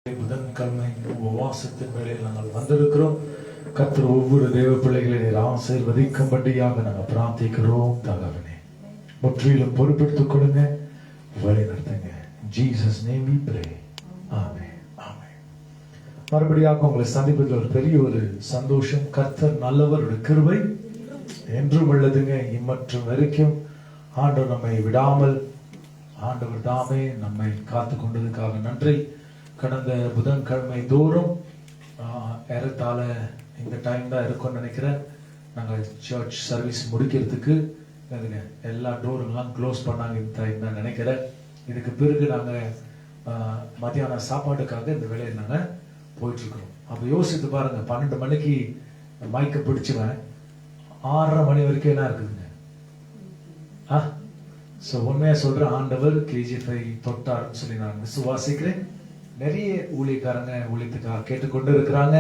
புதன்கிழமை உபவாசத்தின் வேளையில் நாங்கள் வந்திருக்கிறோம். கர்த்தர் ஒவ்வொரு தேவ பிள்ளைகளை ஆசீர்வதிக்கும்படியாக நாங்கள் பிரார்த்திக்கிறோம். தகவனே முற்றிலும் பொறுப்பெடுத்துக் கொடுங்க, வழி நடத்துங்க. Jesus name we pray. Amen. Amen. மறுபடியாக உங்களை சந்திப்பதில் ஒரு பெரிய ஒரு சந்தோஷம். கர்த்தர் நல்லவர், கிருபை என்றும் உள்ளதுங்க. இம்மற்றும் வரைக்கும் ஆண்டவர் நம்மை விடாமல், ஆண்டவர் தாமே நம்மை காத்து கொண்டதுக்காக நன்றி. கடந்த புதன்கிழமை தோறும் ஏறத்தாழ இந்த டைம் தான் இருக்கும்னு நினைக்கிறேன். நாங்கள் சர்ச் சர்வீஸ் முடிக்கிறதுக்கு எல்லா டோரெல்லாம் க்ளோஸ் பண்ணாங்க. இந்த டைம் தான் நினைக்கிறேன். இதுக்கு பிறகு நாங்கள் மத்தியான சாப்பாட்டுக்காக இந்த வேலையை நாங்கள் போயிட்டுருக்குறோம். அப்போ யோசித்து பாருங்கள், 12 மணிக்கு மைக்கை பிடிச்சுவேன், 6:30 மணி வரைக்கும் என்ன இருக்குதுங்க. ஸோ உண்மையாக சொல்கிறேன், ஆண்டவர் KG5 தொட்டார்னு சொல்லி நான் விசுவாசிக்கிறேன். நிறைய ஊழியக்காரங்க ஊழியத்துக்காக கேட்டுக்கொண்டு இருக்கிறாங்க.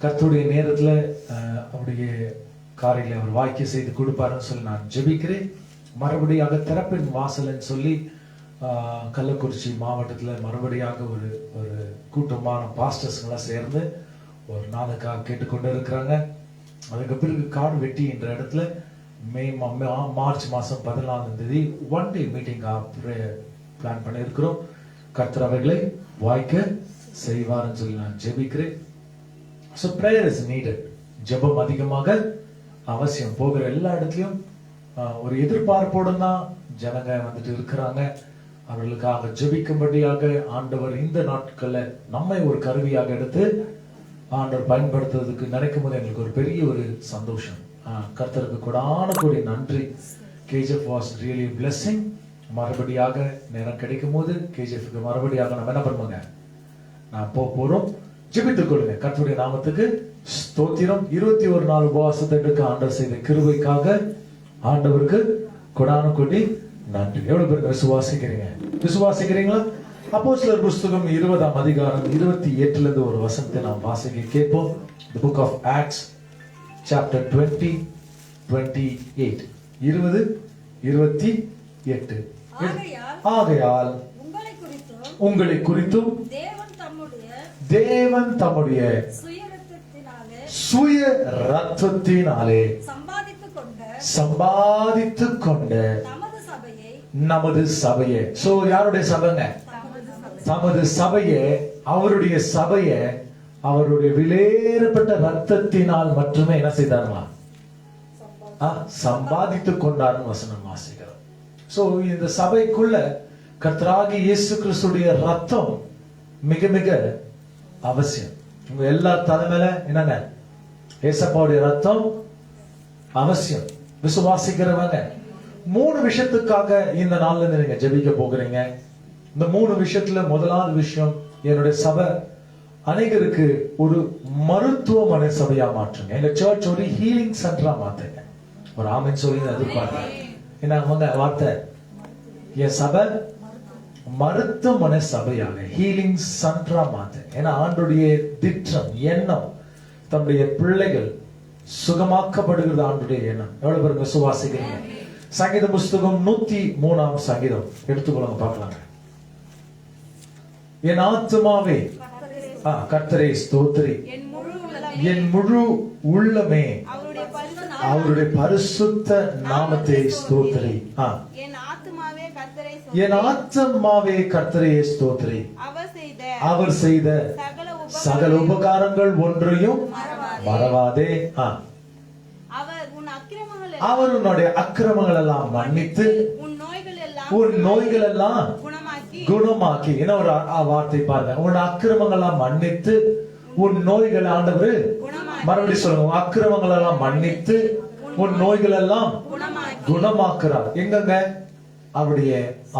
கர்த்தருடைய நேரத்தில் அவருடைய காரியங்களை அவர் வாய்க்க செய்து கொடுப்பாருன்னு சொல்லி நான் ஜெபிக்கிறேன். மறுபடியாக திறப்பின் வாசல்னு சொல்லி கள்ளக்குறிச்சி மாவட்டத்தில் மறுபடியாக ஒரு கூட்டமான பாஸ்டர்ஸ்கெல்லாம் சேர்ந்து ஒரு நாளுக்காக கேட்டுக்கொண்டு இருக்கிறாங்க. அதுக்கு பிறகு காடு வெட்டி என்ற இடத்துல மார்ச் மாதம் 14ஆம் தேதி 1 day மீட்டிங்காக பிளான் பண்ணியிருக்கிறோம். கர்த்தர் அவைகளை வாய்க்க செய்வார்னு சொல்லி நான் ஜெபிக்கிறேன். So prayer is needed. ஜெபம் அதிகமாக அவசியம். போகிற எல்லா இடத்துலையும் ஒரு எதிர்பார்ப்போடு தான் ஜனங்க வந்துட்டு இருக்கிறாங்க. அவர்களுக்காக ஜெபிக்கும்படியாக ஆண்டவர் இந்த நாட்களில் நம்மை ஒரு கருவியாக எடுத்து ஆண்டவர் பயன்படுத்துறதுக்கு நினைக்கும் போது எங்களுக்கு ஒரு பெரிய ஒரு சந்தோஷம். கர்த்தருக்கு கூடிய நன்றி. KGF was really a blessing. மறுபடியாக நேரம் கிடைக்கும் போது KGF மறுபடியாக நம்ம என்ன பண்ணுவாங்க, நான் போறோம். ஜெபித்துக் கொள்ளுங்க. கர்த்தருடைய நாமத்துக்கு ஸ்தோத்திரம். 21 நாள் உபவாசத்தை எடுக்க ஆண்டவர் செய்த கிருபைக்காக ஆண்டவருக்கு கொடி நன்றி. எவ்வளவு பேர் விசுவாசிக்கிறீங்களா? அப்போஸ்தலர் புஸ்தகம் 20ஆம் அதிகாரம் 28ல இருந்து ஒரு வசனத்தை நாம் வாசிக்க கேட்போம். The book of Acts chapter 20:28. 20:28. ஆகையால் உங்களை குறித்தும் தேவன் தம்முடைய சுய ரத்தத்தினாலே சம்பாதித்துக் கொண்ட நமது சபையை. சோ யாருடைய சபைங்க? தமது சபையை, அவருடைய சபையை அவருடைய விலையேறப்பட்ட ரத்தத்தினால் மட்டுமே என்ன செய்தார்களா? சம்பாதித்துக் கொண்டார்னு வசனம் வாசிக்கிறோம். சோ இந்த சபைக்குள்ள கர்த்தராகிய இயேசு கிறிஸ்துடைய ரத்தம் மிக மிக அவசியம். உங்க எல்லா தலைமையில என்னங்க, ஏசப்பாவுடைய ரத்தம் அவசியம். விசுவாசிக்கிறவங்க 3 விஷயத்துக்காக இந்த நாள்ல நீங்க ஜெபிக்க போகிறீங்க. இந்த 3 விஷயத்துல முதலாவது விஷயம், என்னுடைய சபை அநேகருக்கு ஒரு மருத்துவமனை சபையா மாற்றுங்க. எங்க சர்ச் ஒரு ஹீலிங் சென்டரா மாத்துங்க. ஒரு ஆமென் சொல்லி எதிர்பார்க்கிறேன். என்ன அவங்க வார்த்தை, என் சபை மருத்துவமனை சபையாக ஹீலிங் சென்டரா மாத்து. ஏன்னா ஆண்டுடைய திட்டம், எண்ணம், தன்னுடைய பிள்ளைகள் சுகமாக்கப்படுகிறது ஆண்டுடைய எண்ணம். எவ்வளவு பேருக்கு விசுவாசிக்கிறீங்க? சங்கீத புஸ்தகம் 103ஆம் சங்கீதம் எடுத்துக்கொள்ளுங்க, பார்க்கலாங்க. என் ஆத்துமாவே கர்த்தரை ஸ்தோத்திரி, என் முழு உள்ளமே அவருடைய பரிசுத்த நாமத்தை ஸ்தோத்திரி. என் ஆத்துமாவே கர்த்தரையே ஸ்தோத்திரி, அவர் செய்த சகல உபகாரங்கள் ஒன்றையும் மறவாதே. அவர் உன்னுடைய அக்கிரமங்கள் எல்லாம் மன்னித்து உன் நோய்கள் எல்லாம் குணமாக்கி. என்ன ஒரு வார்த்தை பாருங்க, உன் அக்கிரமங்கள் எல்லாம் மன்னித்து உன் நோய்கள். ஆண்டவர் மறுபடியும் சொல்லுங்க, உன் அக்கிரமங்கள் எல்லாம் மன்னித்து உன் நோய்கள் எல்லாம் குணமாக்குறார். எங்கங்க? அவருடைய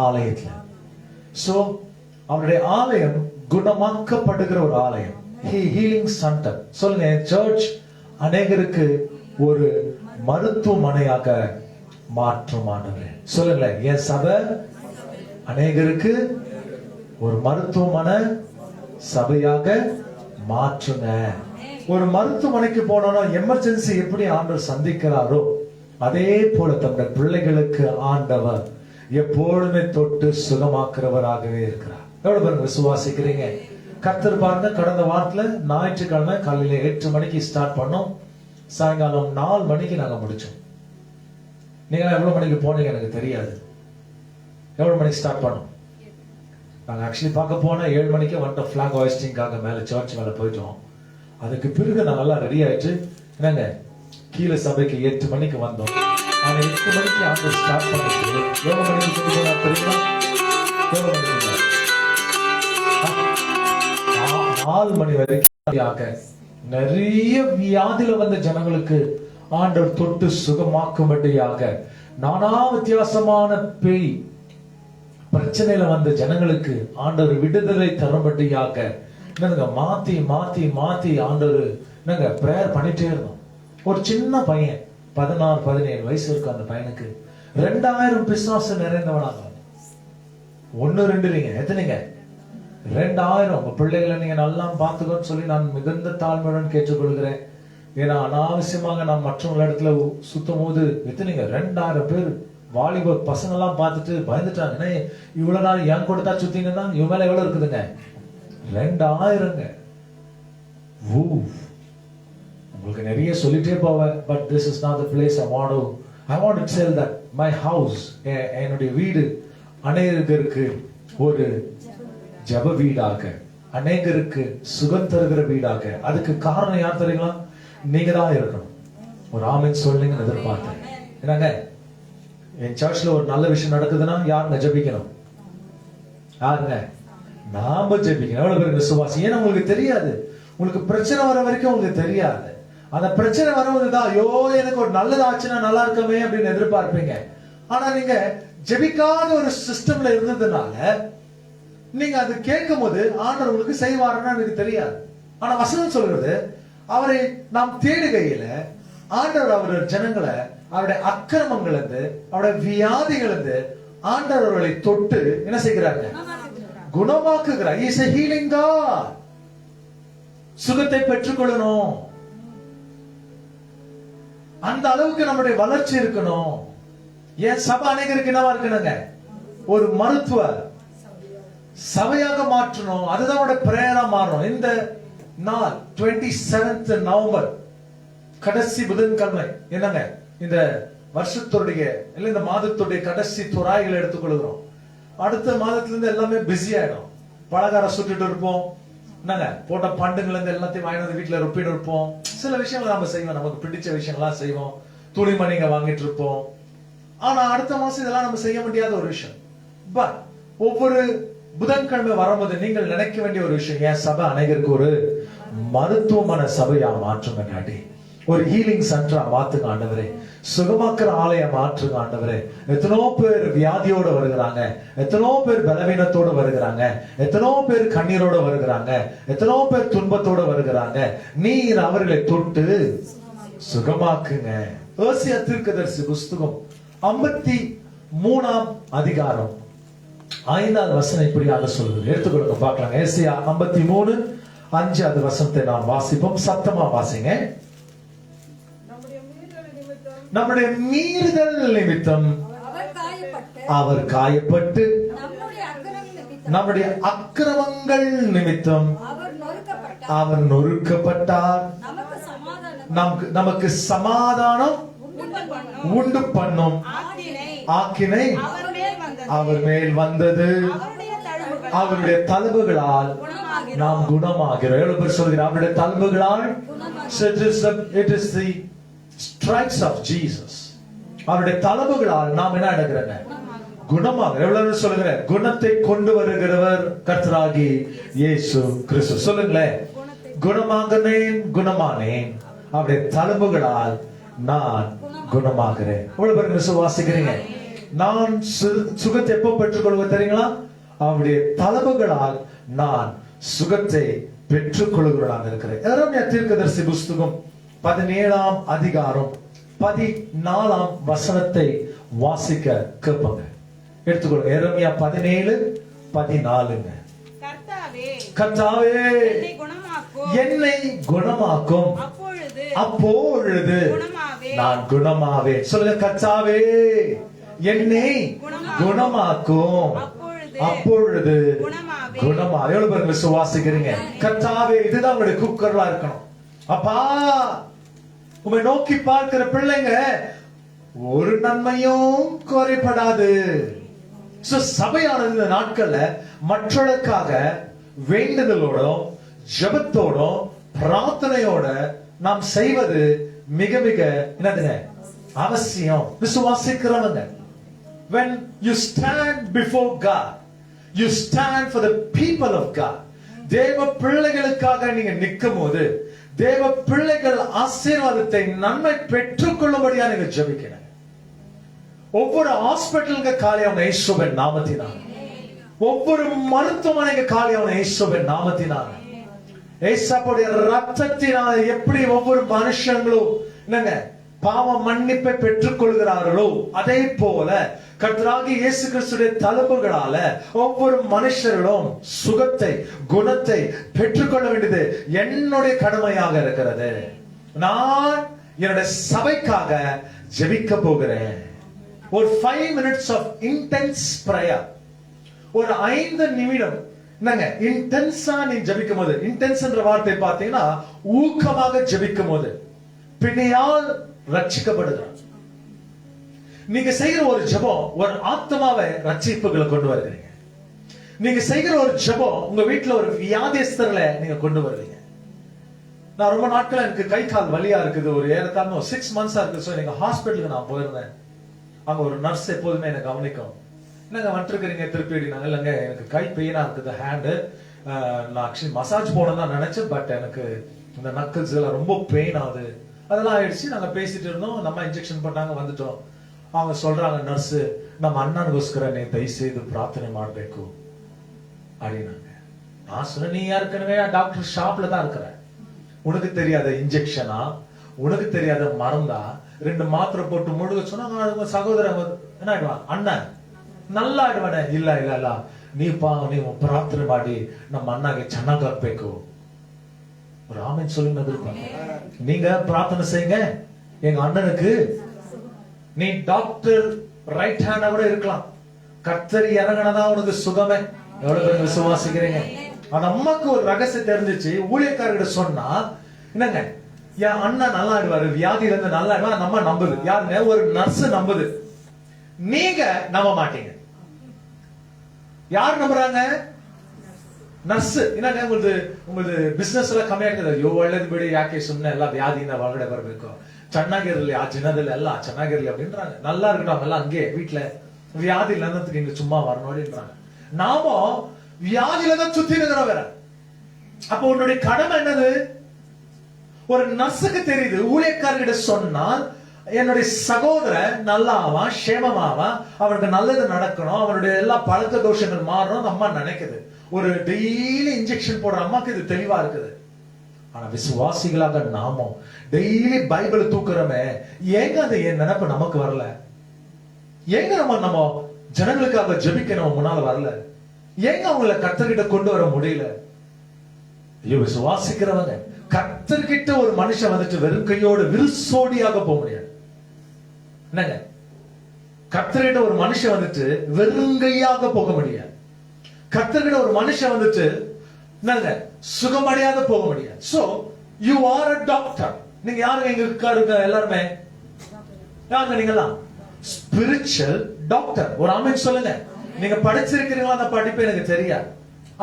ஆலயத்துல. சோ அவருடைய ஆலயம் குணமாக்கப்படுகிற ஒரு ஆலயம், ஹீலிங் சென்டர். சொல்லுங்க, சர்ச் அநேகருக்கு ஒரு மருத்துவமனையாக மாற்றமானது. சொல்லுங்க, என் சபை அநேகருக்கு ஒரு மருத்துவமனை சபையாக மாற்றுங்க. ஒரு மருத்துவமனைக்கு போனோம்னா எமர்ஜென்சி எப்படி ஆண்டவர் சந்திக்கிறாரோ அதே போல தம்முடைய பிள்ளைகளுக்கு ஆண்டவர் எப்பொழுதுமே தொட்டு சுகமாக்குறவராகவே இருக்கிறார். எவ்வளவு பேர் விசுவாசிக்கிறீங்க? கர்த்தர் பாருங்க, கடந்த வாரத்துல ஞாயிற்றுக்கிழமை காலையில 8 மணிக்கு ஸ்டார்ட் பண்ணோம், சாயங்காலம் 4 மணிக்கு நாங்க முடிச்சோம். நீங்க எவ்வளவு மணிக்கு போனீங்க எனக்கு தெரியாது. எவ்வளவு மணிக்கு ஸ்டார்ட் பண்ணோம்? நாங்க ஆக்சுவலி பார்க்க போனா 7 மணிக்கு வந்துட்டோம். பிளாக் ஹாய்ஸ்டிங்காக மேல சர்ச் மேல போயிட்டோம். அதுக்கு பிறகு நாங்க எல்லாம் ரெடி ஆயிட்டு என்னங்க கீழே சபைக்கு 8 மணிக்கு வந்தோம். ஆனா 8 மணிக்கு ஆண்டு ஸ்டார்ட் பண்ணிட்டு எவ்வளவு மணிக்கு தெரியுமா? எவ்வளவு மணிக்கு? 4 மணி வரைக்கும் நிறைய வியாதியில வந்த ஜனங்களுக்கு ஆண்டவர் தொட்டு சுகமாக்கும்படியாக, நானா வித்தியாசமான பேய் பிரச்சனையில வந்த ஜனங்களுக்கு ஆண்டவர் விடுதலை தரும்படியாக என்னங்க மாத்தி மாத்தி மாத்தி ஆண்டவர் என்னங்க பிரேயர் பண்ணிட்டே இருந்தோம். ஒரு சின்ன பையன் 16-17 வயசு இருக்கு. அந்த பையனுக்கு 2000 பிசாசு நிறைந்தவனாங்க. 1-2 இல்லைங்க, எத்தனைங்க? 2000. உங்க பிள்ளைகளை நீங்க நல்லா பார்த்துக்கோன்னு சொல்லி நான் மிகுந்த தாழ்மையுடன் கேட்டுக்கொள்கிறேன். ஏன்னா அனாவசியமாக நான் மற்றவங்க இடத்துல சுத்தும் போது எத்தனைங்க 2000 பேர் வாலிப பசங்க எல்லாம் பார்த்துட்டு பயந்துட்டாங்க. இவ்வளவு நாள் என் கூட தான் சுத்தீங்கன்னா இவன் மேல எவ்வளவு இருக்குதுங்க? 2000ங்க. உங்களுக்கு நிறைய சொல்லிட்டே போவேன். But this is not the place I want to tell that my house, என்னுடைய வீடு அநேகருக்கு ஒரு ஜெப வீடாக, அநேகருக்கு சுகம் தருகிற வீடாக. அதுக்கு காரணம் யார் தெரியுங்களா? நீங்க தான் இருக்கணும். ஒரு ஆமென் சொல்லுங்கன்னு எதிர்பார்த்தேன். என்னங்க என் சர்ச்ல ஒரு நல்ல விஷயம் நடக்குதுன்னா யாருங்க ஜெபிக்கணும்? யாருங்க? நாம ஜெபிக்கணும். எவ்வளவு பேருக்கு விசுவாசி? ஏன்னா உங்களுக்கு தெரியாது. உங்களுக்கு பிரச்சனை வர வரைக்கும் உங்களுக்கு தெரியாது. அந்த பிரச்சனை வருவதுதான் ஐயோ எனக்கு ஒரு நல்லது ஆச்சுன்னா நல்லா இருக்கமே அப்படின்னு எதிர்பார்ப்பீங்க. ஆனா நீங்க ஜெபிக்காத ஒரு சிஸ்டம்ல இருந்ததுனால நீங்க அது கேட்கும் போது ஆண்டவர் உங்களுக்கு செய்வாருன்னா எனக்கு தெரியாது. ஆனா வசனம் சொல்றது அவரை நாம் தேடுகையில ஆண்டவர் அவருடைய ஜனங்களை அவருடைய அக்கிரமங்கள் இருந்து அவருடைய வியாதிகள் இருந்து ஆண்டவர் அவர்களை தொட்டு என்ன செய்கிறாங்க? குணமாக்குகிறார். He is a healing God. சுகத்தை பெற்றுக்கொள்ளணும். அந்த அளவுக்கு நம்முடைய வளர்ச்சி இருக்கணும். ஏன் சபை அநேகருக்கு என்னவா இருக்கணுங்க? ஒரு மருத்துவ சபையாக மாற்றணும். அதுதான் பிரேயரா மாறணும். இந்த நாள் 27th நவம்பர் கடைசி புதன்கிழமை என்னங்க இந்த வருஷத்துடைய இல்ல இந்த மாதத்துடைய கடைசி துறாய்களை எடுத்துக்கொள்கிறோம். அடுத்த மாதத்துல இருந்து எல்லாமே பிஸி ஆயிடும். பலகாரம் சுட்டுட்டு இருப்போம். என்னங்க போட்ட பண்டுங்கள்ல இருந்து எல்லாத்தையும் வாங்கினது வீட்டுல ரொப்பிட்டு இருப்போம். சில விஷயங்களை நம்ம செய்வோம், நமக்கு பிடிச்ச விஷயங்கள்லாம் செய்வோம். துணிமணிங்க வாங்கிட்டு இருப்போம். ஆனா அடுத்த மாசம் இதெல்லாம் நம்ம செய்ய முடியாத ஒரு விஷயம். பட் ஒவ்வொரு புதன்கிழமை வரும்போது நீங்கள் நினைக்க வேண்டிய ஒரு விஷயம், என் சபை அநேகருக்கு ஒரு மருத்துவமனை சபையா மாற்றுங்க டாடி. ஒரு ஹீலிங் சென்டரா மாத்துங்க ஆண்டவரே. சுகமாக்குற ஆலயம் மாற்றுங்க ஆண்டவரே. எத்தனோ பேர் வியாதியோட வருகிறாங்க, எத்தனோ பேர் பலவீனத்தோட வருகிறாங்க, எத்தனோ பேர் கண்ணீரோட வருகிறாங்க, எத்தனோ பேர் துன்பத்தோட வருகிறாங்க. நீர் அவர்களை தொட்டு சுகமாக்குங்க. ஓசியா தீர்க்கதரிசி புஸ்தகம் 53ஆம் அதிகாரம் 5வது வசனம் இப்படியாக சொல்லுது. எடுத்துக்கொள்ளுங்க பார்க்கலாம். ஏசியா 53:5 வசனத்தை நாம் வாசிப்போம். சத்தமா வாசிங்க. நம்முடைய மீறுதல் நிமித்தம் அவர் காயப்பட்டு, நம்முடைய அக்கிரமங்கள் நிமித்தம் அவர் நொறுக்கப்பட்டார். நமக்கு சமாதானம் உண்டு பண்ணும் ஆக்கினை அவர் மேல் வந்தது. அவருடைய தழும்புகளால் நாம் குணமாகிறோம். எவ்வளவு பேர் சொல்கிறார் அவருடைய தழும்புகளால்? It is the stripes of Jesus. அவருடைய தழும்புகளால் நாம் என்ன அடைகிறோம்? குணமாக. எவ்வளவு சொல்லுகிற குணத்தை கொண்டு வருகிறவர் கர்த்தராகி இயேசு கிறிஸ்து. சொல்லுங்களேன், குணமாகினேன், குணமானேன், அவருடைய தழும்புகளால் நான் குணமாகிறேன். எவ்வளவு பேர் விசுவாசிக்கிறீங்க? நான் சுகத்தை எப்போ பெற்றுக்கொள்வது தெரியுங்களா? அவருடைய தழும்புகளால் நான் சுகத்தை பெற்றுக்கொள்கிறவனாக இருக்கிறேன். எரேமியா தீர்க்கதரிசி புஸ்தகம் 17ஆம் அதிகாரம் 14ஆம் வசனத்தை வாசிக்க கேட்பாங்க. எடுத்துக்கொள்ளுங்க. எரேமியா 17:14. கர்த்தாவே என்னை குணமாக்கும், அப்பொழுது நான் குணமாவேன். சொல்லுங்க, கர்த்தாவே என்னை குணமாக்கும், அப்பொழுது குணமா. எவ்வளவு பேர் விசுவாசிக்கிறீங்க? கர்த்தாவே, இதுதான் உங்களுடைய குக்கர்லா இருக்கணும். அப்பா, உம்மை நோக்கி பார்க்கிற பிள்ளைங்க ஒரு நன்மையும் குறைபடாது. சபையானது இந்த நாட்கள்ல மற்றவர்களுக்காக வேண்டுதலோடும் ஜெபத்தோடும் பிரார்த்தனையோட நாம் செய்வது மிக மிக என்னதுங்க அவசியம். விசுவாசிக்கிறவங்க, when you stand before God, you stand for the people of God. தேவ பிள்ளைகளுக்காக நீங்க நிற்கும் போது தேவ பிள்ளைகள் ஆசீர்வாதத்தை நன்மை பெற்றுக் கொள்ளும்படியா நீங்க ஜெபிக்கணும். ஒவ்வொரு ஹாஸ்பிட்டலுக்கு காலியான இயேசுவின் நாமத்தினால, ஒவ்வொரு மருத்துவமனைக்கு காலியான இயேசுவின் நாமத்தினால, ஏசப்பாவுடைய ரத்தத்தினால எப்படி ஒவ்வொரு மனுஷங்களும் என்னங்க பாவ மன்னிப்பை பெற்றுக் கொள்கிறார்களோ அதே போல கர்த்தராகிய இயேசு கிறிஸ்துவின் தழும்புகளால ஒவ்வொரு மனுஷர்களும் சுகத்தை குணத்தை பெற்றுக்கொள்ள வேண்டியது என்னுடைய கடமையாக இருக்கிறது. நான் என்னுடைய சபைக்காக ஜெபிக்க போகிறேன். ஒரு 5 minutes of intense prayer, ஒரு 5 நிமிடம் என்னங்க இன்டென்ஸா நீ ஜெபிக்கும் போது, இன்டென்ஸ் என்ற வார்த்தை பார்த்தீங்கன்னா ஊக்கமாக ஜெபிக்கும் போது பிணையால் ரட்சிக்கப்படுகிறார். நீங்க செய்கிற ஒரு ஜெபம் ஒரு ஆத்மாவை ரட்சிப்புகளை கொண்டு வருகிறீங்க. நீங்க செய்கிற ஒரு ஜெபம் உங்க வீட்டுல ஒரு வியாதிஸ்தர்களை நீங்க கொண்டு வருவீங்க. நான் ரொம்ப நாட்கள் எனக்கு கை கால் வலியா இருக்குது, ஒரு ஏறத்தாழ 6 months இருக்குது. ஸோ நீங்க ஹாஸ்பிட்டலுக்கு நான் போயிருந்தேன். அங்க ஒரு நர்ஸ் எப்போதுமே எனக்கு கவனிக்கும். என்னங்க வந்துருக்கிறீங்க திருப்பி? நாங்க இல்லைங்க, எனக்கு கை பெயினா இருக்குது, ஹேண்டு. நான் ஆக்சுவலி மசாஜ் போனதான் தான் நினைச்சேன், பட் எனக்கு இந்த நக்கல்ஸ் எல்லாம் ரொம்ப பெயின் ஆகுது. அதெல்லாம் ஆயிடுச்சு. நாங்க பேசிட்டு இருந்தோம், நம்ம இன்ஜெக்ஷன் பண்ணாங்க, வந்துட்டோம். அவங்க சொல்றாங்க, நர்ஸ் நம்ம அண்ணனுக்கோஸ்கர நீ தயவு செய்து பிரார்த்தனை ಮಾಡಬೇಕು அப்படின்னாங்க. நான் சொன்ன, நீ ஏற்கனவே டாக்டர் ஷாப்ல தான் இருக்கிற, உனக்கு தெரியாத இன்ஜெக்ஷனா, உனக்கு தெரியாத மருந்தா, 2 மாத்திரை போட்டு முழுக சொன்னா சகோதரன் என்ன ஆயிடுவான், அண்ணன் நல்லா ಆಡುವನೆ. ಇಲ್ಲ ಇಲ್ಲ ಇಲ್ಲ, ನೀವು ಪ್ರಾರ್ಥನೆ ಮಾಡಿ ನಮ್ಮ ಅಣ್ಣಗೆ ಚೆನ್ನಾಗಾಗಬೇಕು. ஒரு ஆமென் சொல்லுங்க எதிர்பார்க்கிறேன். நீங்க பிரார்த்தனை செய்யுங்க எங்க அண்ணனுக்கு. நீ டாக்டர் ரைட் ஹேண்டா கூட இருக்கலாம், கர்த்தர் இறங்கினதான் உனக்கு சுகமே. எவ்வளவு பேர் விசுவாசிக்கிறீங்க? அந்த அம்மாக்கு ஒரு ரகசியம் தெரிஞ்சிச்சு. ஊழியக்காரர்கிட்ட சொன்னா, என்னங்க என் அண்ணன் நல்லா ஆடுவாரு, வியாதியில இருந்து நல்லா ஆடுவா. நம்ம நம்புது யாருங்க? ஒரு நர்ஸ் நம்புது. நீங்க நம்ப மாட்டீங்க. யார் நம்புறாங்க? ನರ್ಸ್. ಇನ್ನಾಗ ಉಂಗದು ಬಿಸ್ನೆಸ್ ಎಲ್ಲ ಕಮ್ಮಿ ಆಗ್ತದೆ. ಅಯ್ಯೋ ಒಳ್ಳೇದು ಬಿಡಿ, ಯಾಕೆ ಸುಮ್ಮನೆ ಎಲ್ಲ ವ್ಯಾಧಿಯಿಂದ ಒಳಗಡೆ ಬರ್ಬೇಕು, ಚೆನ್ನಾಗಿರ್ಲಿ ಆ ಜನದಲ್ಲಿ ಎಲ್ಲ ಚೆನ್ನಾಗಿರ್ಲಿ அப்படின்றாங்க. நல்லா இருக்கட்டும் அவங்க எல்லாம் அங்கே வீட்டுல வியாதி இல்லைன்றதுக்கு இங்க சும்மா வரணும்ன்றாங்க. நாம வியாதியில தான் சுத்தி இருக்கிறோம் வேற. அப்ப உன்னுடைய கடமை என்னது? ஒரு நர்ஸுக்கு தெரியுது, ஊழியக்காரர்கிட்ட சொன்னால் என்னுடைய சகோதரன் நல்லாவா சேமமாவா, அவனுக்கு நல்லது நடக்கணும், அவனுடைய எல்லா பழக்க தோஷங்கள் மாறணும் அம்மா நினைக்குது. ஒரு டெய்லி இன்ஜெக்ஷன் போடுற அம்மாக்கு இது தெளிவா இருக்குது. ஆனா விசுவாசிகளாக நாமும் டெய்லி பைபிள் தூக்குறோமே, ஏங்க அது என் நினைப்பு நமக்கு வரல? ஏங்க நம்ம ஜனங்களுக்காக ஜெபிக்க நம்ம முன்னால வரல? ஏங்க அவங்களை கர்த்தர்கிட்ட கொண்டு வர முடியல? ஐயோ, விசுவாசிக்கிறவங்க கர்த்தர்கிட்ட ஒரு மனுஷன் வந்துட்டு வெறும் கையோடு விருசோடியாக போக முடியாது. என்னங்க, கர்த்தர்கிட்ட ஒரு மனுஷன் வந்துட்டு வெறுங்கையாக போக முடியாது. கர்த்தர்கிட்ட ஒரு மனுஷன் வந்துட்டு என்னங்க சுகமடையாத போக முடியாது. So you are a doctor. நீங்க யாருங்க இங்க எல்லாருமே? யாருங்க நீங்கலாம்? Spiritual doctor. ஒரு ஆமென் சொல்லுங்க. நீங்க படிச்சிருக்கிறீங்களா? அந்த படிப்பு எனக்கு தெரியாது,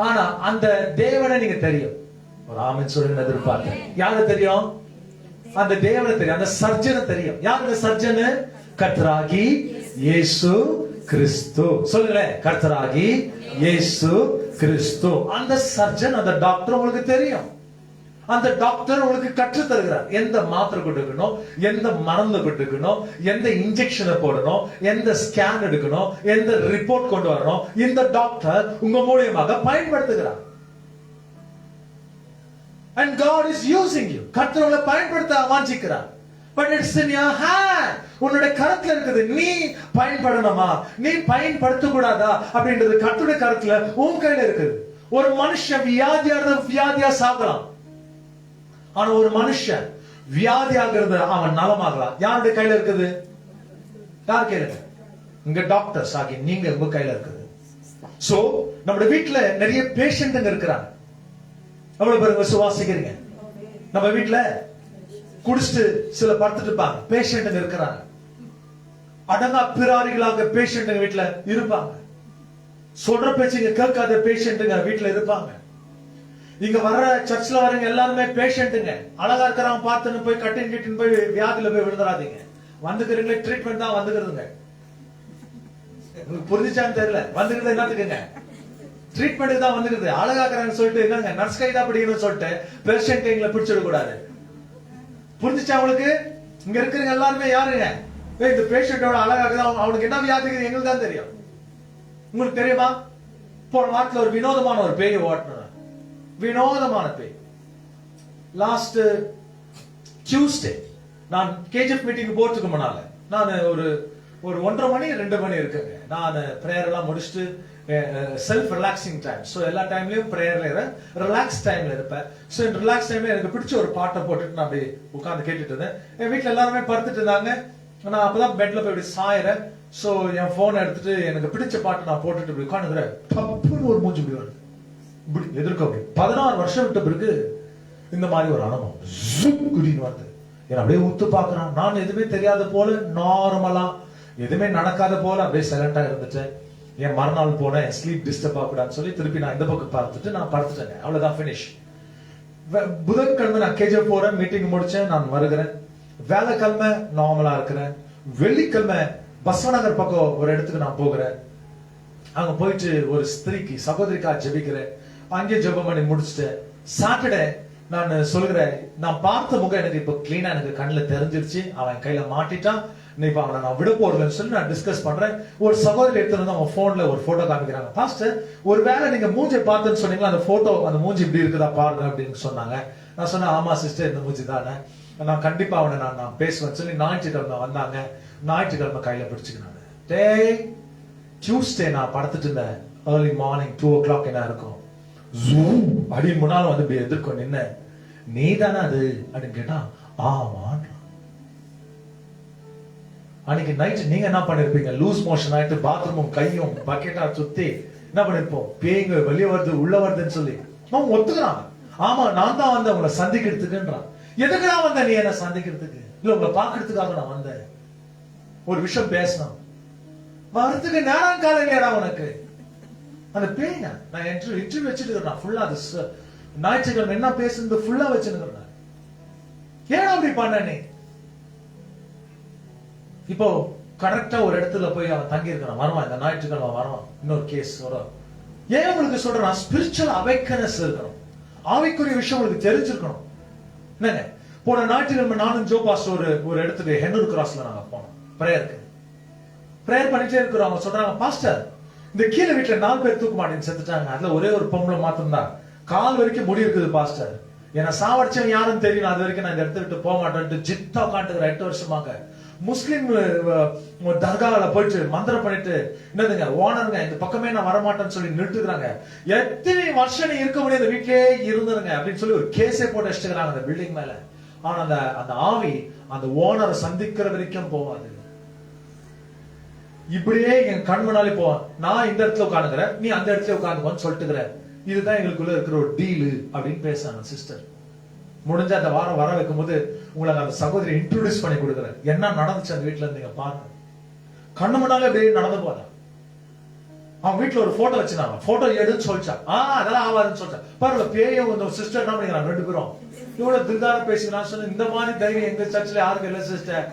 ஆனா அந்த தேவனை நீங்க தெரியும். ஒரு ஆமென் சொல்லுங்க எதிர்பார்க்கிறேன். யாரு தெரியும்? அந்த தேவனை தெரியும், அந்த சர்ஜனை தெரியும். யாருங்க சர்ஜன்? கர்த்தராகி இயேசு கிறிஸ்து. சொல்லுங்களேன், கர்த்தராகி இயேசு கிறிஸ்து. அந்த சர்ஜன், அந்த டாக்டர் உங்களுக்கு தெரியும். அந்த டாக்டர் உங்களுக்கு கற்று தருகிறார். எந்த மாத்திரை கொடுக்கணும், எந்த மருந்து கொடுக்கணும், எந்த இன்ஜெக்ஷனை போடணும், எந்த ஸ்கேன் எடுக்கணும், எந்த ரிப்போர்ட் கொண்டு வரணும், இந்த டாக்டர் உங்க மூலியமாக பயன்படுத்துகிறார். And God is using you. கர்த்தர் உங்களை பயன்படுத்த வாஞ்சிக்கிறார். But it's in your hand. உன்னுடைய கரத்துல இருக்குது. நீ பயன்படணுமா, நீ பயன்படுத்த கூடாதா அப்படின்றது கர்த்தருடைய கரத்துல உன் கையில இருக்குது. ஒரு மனுஷன் வியாதியா சாகலாம், ஆனா ஒரு மனுஷன் வியாதியாகிறது அவன் நலமாகலாம். யாருடைய கையில இருக்குது? யார் கையில? இங்க டாக்டர்ஸ் ஆகி நீங்க உங்க கையில இருக்குது. சோ நம்ம வீட்டுல நிறைய பேஷண்ட்ங்க இருக்கிறாங்க. அவ்வளவு பேர் விசுவாசிக்கிறீங்க? நம்ம வீட்டுல குடிச்சிட்டு சில படுத்துட்டு இருப்பாங்க, பேஷண்ட்ங்க இருக்கிறாங்க. அடங்கா பிராரிகளாக பேஷண்ட்ங்க வீட்டுல இருப்பாங்க. சொல்ற பேச்சுங்க கேட்காத பேஷண்ட்ங்க வீட்டுல இருப்பாங்க. இங்க வர்ற சர்ச்ல வரவங்க எல்லாருமே பேஷண்ட்ங்க. அழகா இருக்கிறாங்க பார்த்துன்னு போய் கட்டின்னு போய் வியாதியில போய் விழுந்துடாதீங்க. வந்துக்கிறீங்களே ட்ரீட்மெண்ட் தான் வந்துக்கிறதுங்க. உங்களுக்கு புரிஞ்சுச்சான்னு தெரியல. வந்துக்கிறது என்னத்துக்குங்க? ட்ரீட்மெண்ட் தான் வந்துக்கிறது. அழகாக்குறாங்கன்னு சொல்லிட்டு என்னங்க நர்ஸ் கை தான் பிடிக்கணும்னு சொல்லிட்டு பேஷண்ட் கைங்களை பிடிச்சிட கூடாது. புரிஞ்சுச்சா உங்களுக்கு? இங்க இருக்கிறவங்க எல்லாருமே யாருங்க? இந்த பேஷண்டோட அழகாக்குதான் அவனுக்கு என்ன வியாதிக்கு எங்களுக்கு தான் தெரியும். உங்களுக்கு தெரியுமா? போன வாரத்துல ஒரு வினோதமான ஒரு பேய் ஓட்டின, வினோதமான பேய். லாஸ்ட் டியூஸ்டே நான் கேஜிஎஃப் மீட்டிங் போறதுக்கு முன்னால நான் ஒரு 1:30 மணி 2 மணி இருக்குங்க. நான் பிரேயர் எல்லாம் முடிச்சுட்டு செல்ஃப் ரிலாக்ஸிங் டைம். சோ எல்லா டைம்லயும் பிரேயர்ல ரிலாக்ஸ் டைம்ல இருப்பேன். சோ இந்த ரிலாக்ஸ் டைம்ல எனக்கு பிடிச்ச ஒரு பாட்டை போட்டுட்டு நான் அப்படியே உட்கார்ந்து கேட்டுட்டு இருந்தேன். என் வீட்டுல எல்லாருமே படுத்துட்டு இருந்தாங்க. நான் அப்பதான் பெட்ல போய் இப்படி சாயறேன். சோ என் போன் எடுத்துட்டு எனக்கு பிடிச்ச பாட்டு நான் போட்டுட்டு இப்படி உட்காந்துக்கிறேன். தப்புன்னு ஒரு மூஞ்சி இப்படி வருது, இப்படி எதிர்க்க. அப்படி 16 வருஷம் விட்ட பிறகு இந்த மாதிரி ஒரு அனுபவம் குடின்னு வருது. என்ன அப்படியே உத்து பாக்குறான். நான் எதுவுமே தெரியாத போல நார்மலா எதுவுமே நடக்காத போல அப்படியே சைலண்டா இருந்துட்டேன். என் மறுநாள் போனேன், என் ஸ்லீப் டிஸ்டர்ப் ஆகக்கூடாதுன்னு சொல்லி திருப்பி நான் இந்த பக்கம் பார்த்துட்டு நான் படுத்துட்டேன். அவ்வளவுதான், பினிஷ். புதன்கிழமை நான் கேஜிஎஃப் போறேன், மீட்டிங் முடிச்சேன், நான் வருகிறேன். வேலைக்கிழமை நார்மலா இருக்கிறேன். வெள்ளிக்கிழமை பஸ்வநகர் பக்கம் ஒரு இடத்துக்கு நான் போகிறேன். அங்க போயிட்டு ஒரு ஸ்திரீக்கு சகோதரிக்கா ஜெபிக்கிறேன். அங்கே ஜெபம் பண்ணி முடிச்சுட்டேன். சாட்டர்டே நான் சொல்கிறேன், நான் பார்த்த முகம் எனக்கு இப்ப கிளீனா எனக்கு கண்ணுல தெரிஞ்சிருச்சு. அவன் கையில மாட்டிட்டான், இப்ப அவனை நான் விட போறதுன்னு சொல்லி நான் டிஸ்கஸ் பண்றேன். ஒரு சகோதரி எடுத்துட்டு வந்து அவங்க போன்ல ஒரு போட்டோ காமிக்கிறாங்க. பாஸ்டர், ஒரு வேளை நீங்க மூஞ்சி பார்த்துன்னு சொன்னீங்களா, அந்த போட்டோ அந்த மூஞ்சி இப்படி இருக்குதா பாருங்க அப்படின்னு சொன்னாங்க. நான் சொன்னேன், ஆமா சிஸ்டர் இந்த மூஞ்சி தானே, நான் கண்டிப்பா அவனை நான் பேசுவேன் சொல்லி ஞாயிற்றுக்கிழமை வந்தாங்க. ஞாயிற்றுக்கிழமை கையில பிடிச்சுக்கிறாங்க. டேய், டியூஸ்டே நான் படுத்துட்டு இருந்தேன். ஏர்லி மார்னிங் 2 o'clock என்ன இருக்கும், ஜூம் அடி முன்னாலும் வந்து இப்படி எதிர்க்கும் நின்ன. நீ தானே அது அப்படின்னு கேட்டா, ஆமா. அன்னைக்கு நைட் நீங்க என்ன பண்ணிருப்பீங்க? லூஸ் மோஷன் ஆயிட்டு பாத்ரூமும் கையும் பக்கெட்டா சுத்தி என்ன பண்ணிருப்போம்? பேய்ங்க வெளியே வருது உள்ள வருதுன்னு சொல்லி அவன் ஒத்துக்கிறான். ஆமா, நான் தான் வந்தேன் உங்களை சந்திக்கிறதுக்குன்றான். எதுக்கு நான் வந்தேன்? நீ என்ன சந்திக்கிறதுக்கு இல்ல, உங்களை பாக்குறதுக்காக நான் வந்தேன். ஒரு விஷயம் பேசணும், வரதுக்கு நேரம் காலம் இல்லையாடா உனக்கு? அந்த பேய்ங்க நான் இன்டர்வியூ வச்சுட்டு இருக்கிறேன் ஃபுல்லா. அது ஞாயிற்றுக்கிழமை என்ன பேசுறது ஃபுல்லா வச்சுருக்கிறேன். ஏன் அப்படி பண்ண நீ? இப்போ கரெக்டா ஒரு இடத்துல போய் அவன் தங்கி இருக்கிறான், வருவான் இந்த ஞாயிற்றுக்கிழமை வருவான், இன்னொரு கேஸ் வரும். ஏன் உங்களுக்கு சொல்றான்? ஸ்பிரிச்சுவல் அவேக்கனஸ் இருக்கணும், ஆவிக்குரிய விஷயம் உங்களுக்கு தெரிஞ்சிருக்கணும். என்னங்க, போன ஞாயிற்றுக்கிழமை நானும் ஜோ பாஸ்டர் ஒரு இடத்துக்கு ஹென்னூர் கிராஸ்ல நாங்க போனோம் பிரேயருக்கு. பிரேயர் பண்ணிட்டே இருக்கிறோம். அவங்க சொல்றாங்க, பாஸ்டர் இந்த கீழே வீட்டுல 4 பேர் தூக்க மாட்டேன்னு செத்துட்டாங்க. அதுல ஒரே ஒரு பொம்பளை மாத்திரம் தான் கால் வரைக்கும் முடி இருக்குது பாஸ்டர். என்ன சாவடிச்சவன் யாருன்னு தெரியும், அது வரைக்கும் நான் இந்த இடத்த விட்டு போக மாட்டேன்ட்டு ஜித்தா காட்டுகிற 8 வருஷமாக முஸ்லிம் தர்காவில போயிட்டு மந்திரம் பண்ணிட்டு என்னதுங்க ஓனருங்க இந்த பக்கமே நான் வரமாட்டேன்னு சொல்லி நிறுத்துக்கிறாங்க. எத்தனை வருஷம் நீ இருக்க முடியாத வீட்டிலே இருந்துருங்க அப்படின்னு சொல்லி ஒரு கேஸே போட்டு வச்சுக்கிறாங்க அந்த பில்டிங் மேல. ஆனா அந்த ஆவி அந்த ஓனரை சந்திக்கிற வரைக்கும் போவாது. இப்படியே என் கண் முன்னாலே போவான். நான் இந்த இடத்துல உட்காந்துக்கிறேன், நீ அந்த இடத்துல உட்காந்துக்கோன்னு சொல்லிட்டுக்கிற. இதுதான் எங்களுக்குள்ள இருக்கிற ஒரு டீலு அப்படின்னு பேசுறாங்க சிஸ்டர். முடிஞ்ச அந்த வாரம் வர வைக்கும் போது உங்களுக்கு அந்த சகோதரி இன்ட்ரோடியூஸ் பண்ணி கொடுக்குறேன். என்ன நடந்துச்சு அந்த வீட்டுல நீங்க பாருங்க. கண்ணு முன்னாலே அப்படியே நடந்து போறேன். அவன் வீட்டுல ஒரு போட்டோ வச்சிருந்தாங்க, போட்டோ எடுன்னு சொல்லிச்சா. அதெல்லாம் ஆவாதுன்னு சொல்லிச்சா. பரவாயில்ல, பேயும் இந்த சிஸ்டர் என்ன பண்ணிக்கிறாங்க 2 பேரும் இவ்வளவு திருதார பேசிக்கிறான் சொல்லி. இந்த மாதிரி தைரியம் எங்க சர்ச்ல யாருக்கு இல்ல சிஸ்டர்.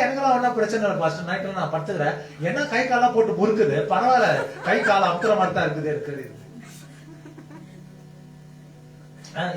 எனக்கெல்லாம் ஒன்னும் பிரச்சனை இல்லை பாஸ்டர், நைட்ல நான் படுத்துக்கிறேன். என்ன கை காலா போட்டு முறுக்குது, பரவாயில்ல, கை கால அமுத்துற மாதிரி தான் இருக்குது.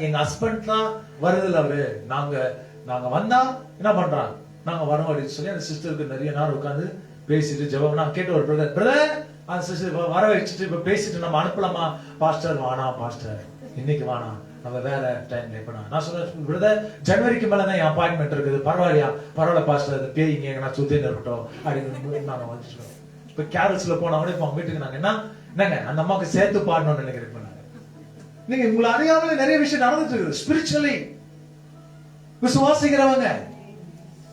எங்க ஹஸ்பண்ட் தான் வருதுல அவரு, நாங்க வந்தா என்ன பண்றான், நாங்க வரோம் அப்படின்னு சொல்லி அந்த சிஸ்டருக்கு நிறைய நேரம் உட்காந்து பேசிட்டு ஜெபம். நான் கேட்ட ஒரு பிரதர் அந்த சிஸ்டர் வர வச்சுட்டு இப்ப பேசிட்டு நம்ம அனுப்பலாமா? பாஸ்டர் வானா பாஸ்டர், இன்னைக்கு வானா, நம்ம வேற டைம்ல எப்ப. நான் சொல்றேன் பிரதர், ஜனவரிக்கு மேலதான் என் அப்பாயின்மெண்ட் இருக்குது. பரவாயில்லையா? பரவாயில்ல பாஸ்டர், பேய் இங்க எங்கன்னா சுத்தின்னு இருக்கட்டும் அப்படின்னு நாங்க வந்துட்டோம். இப்ப கேரல்ஸ்ல போனா கூட இப்ப அவங்க வீட்டுக்கு நாங்க என்னங்க அந்த அம்மாவுக்கு சேர்த்து பாடணும்னு நினைக்கிறேன். நீங்க உங்களை அறியாமலே நிறைய விஷயம் நடந்துட்டு இருக்குது ஸ்பிரிச்சுவலி. விசுவாசிக்கிறவங்க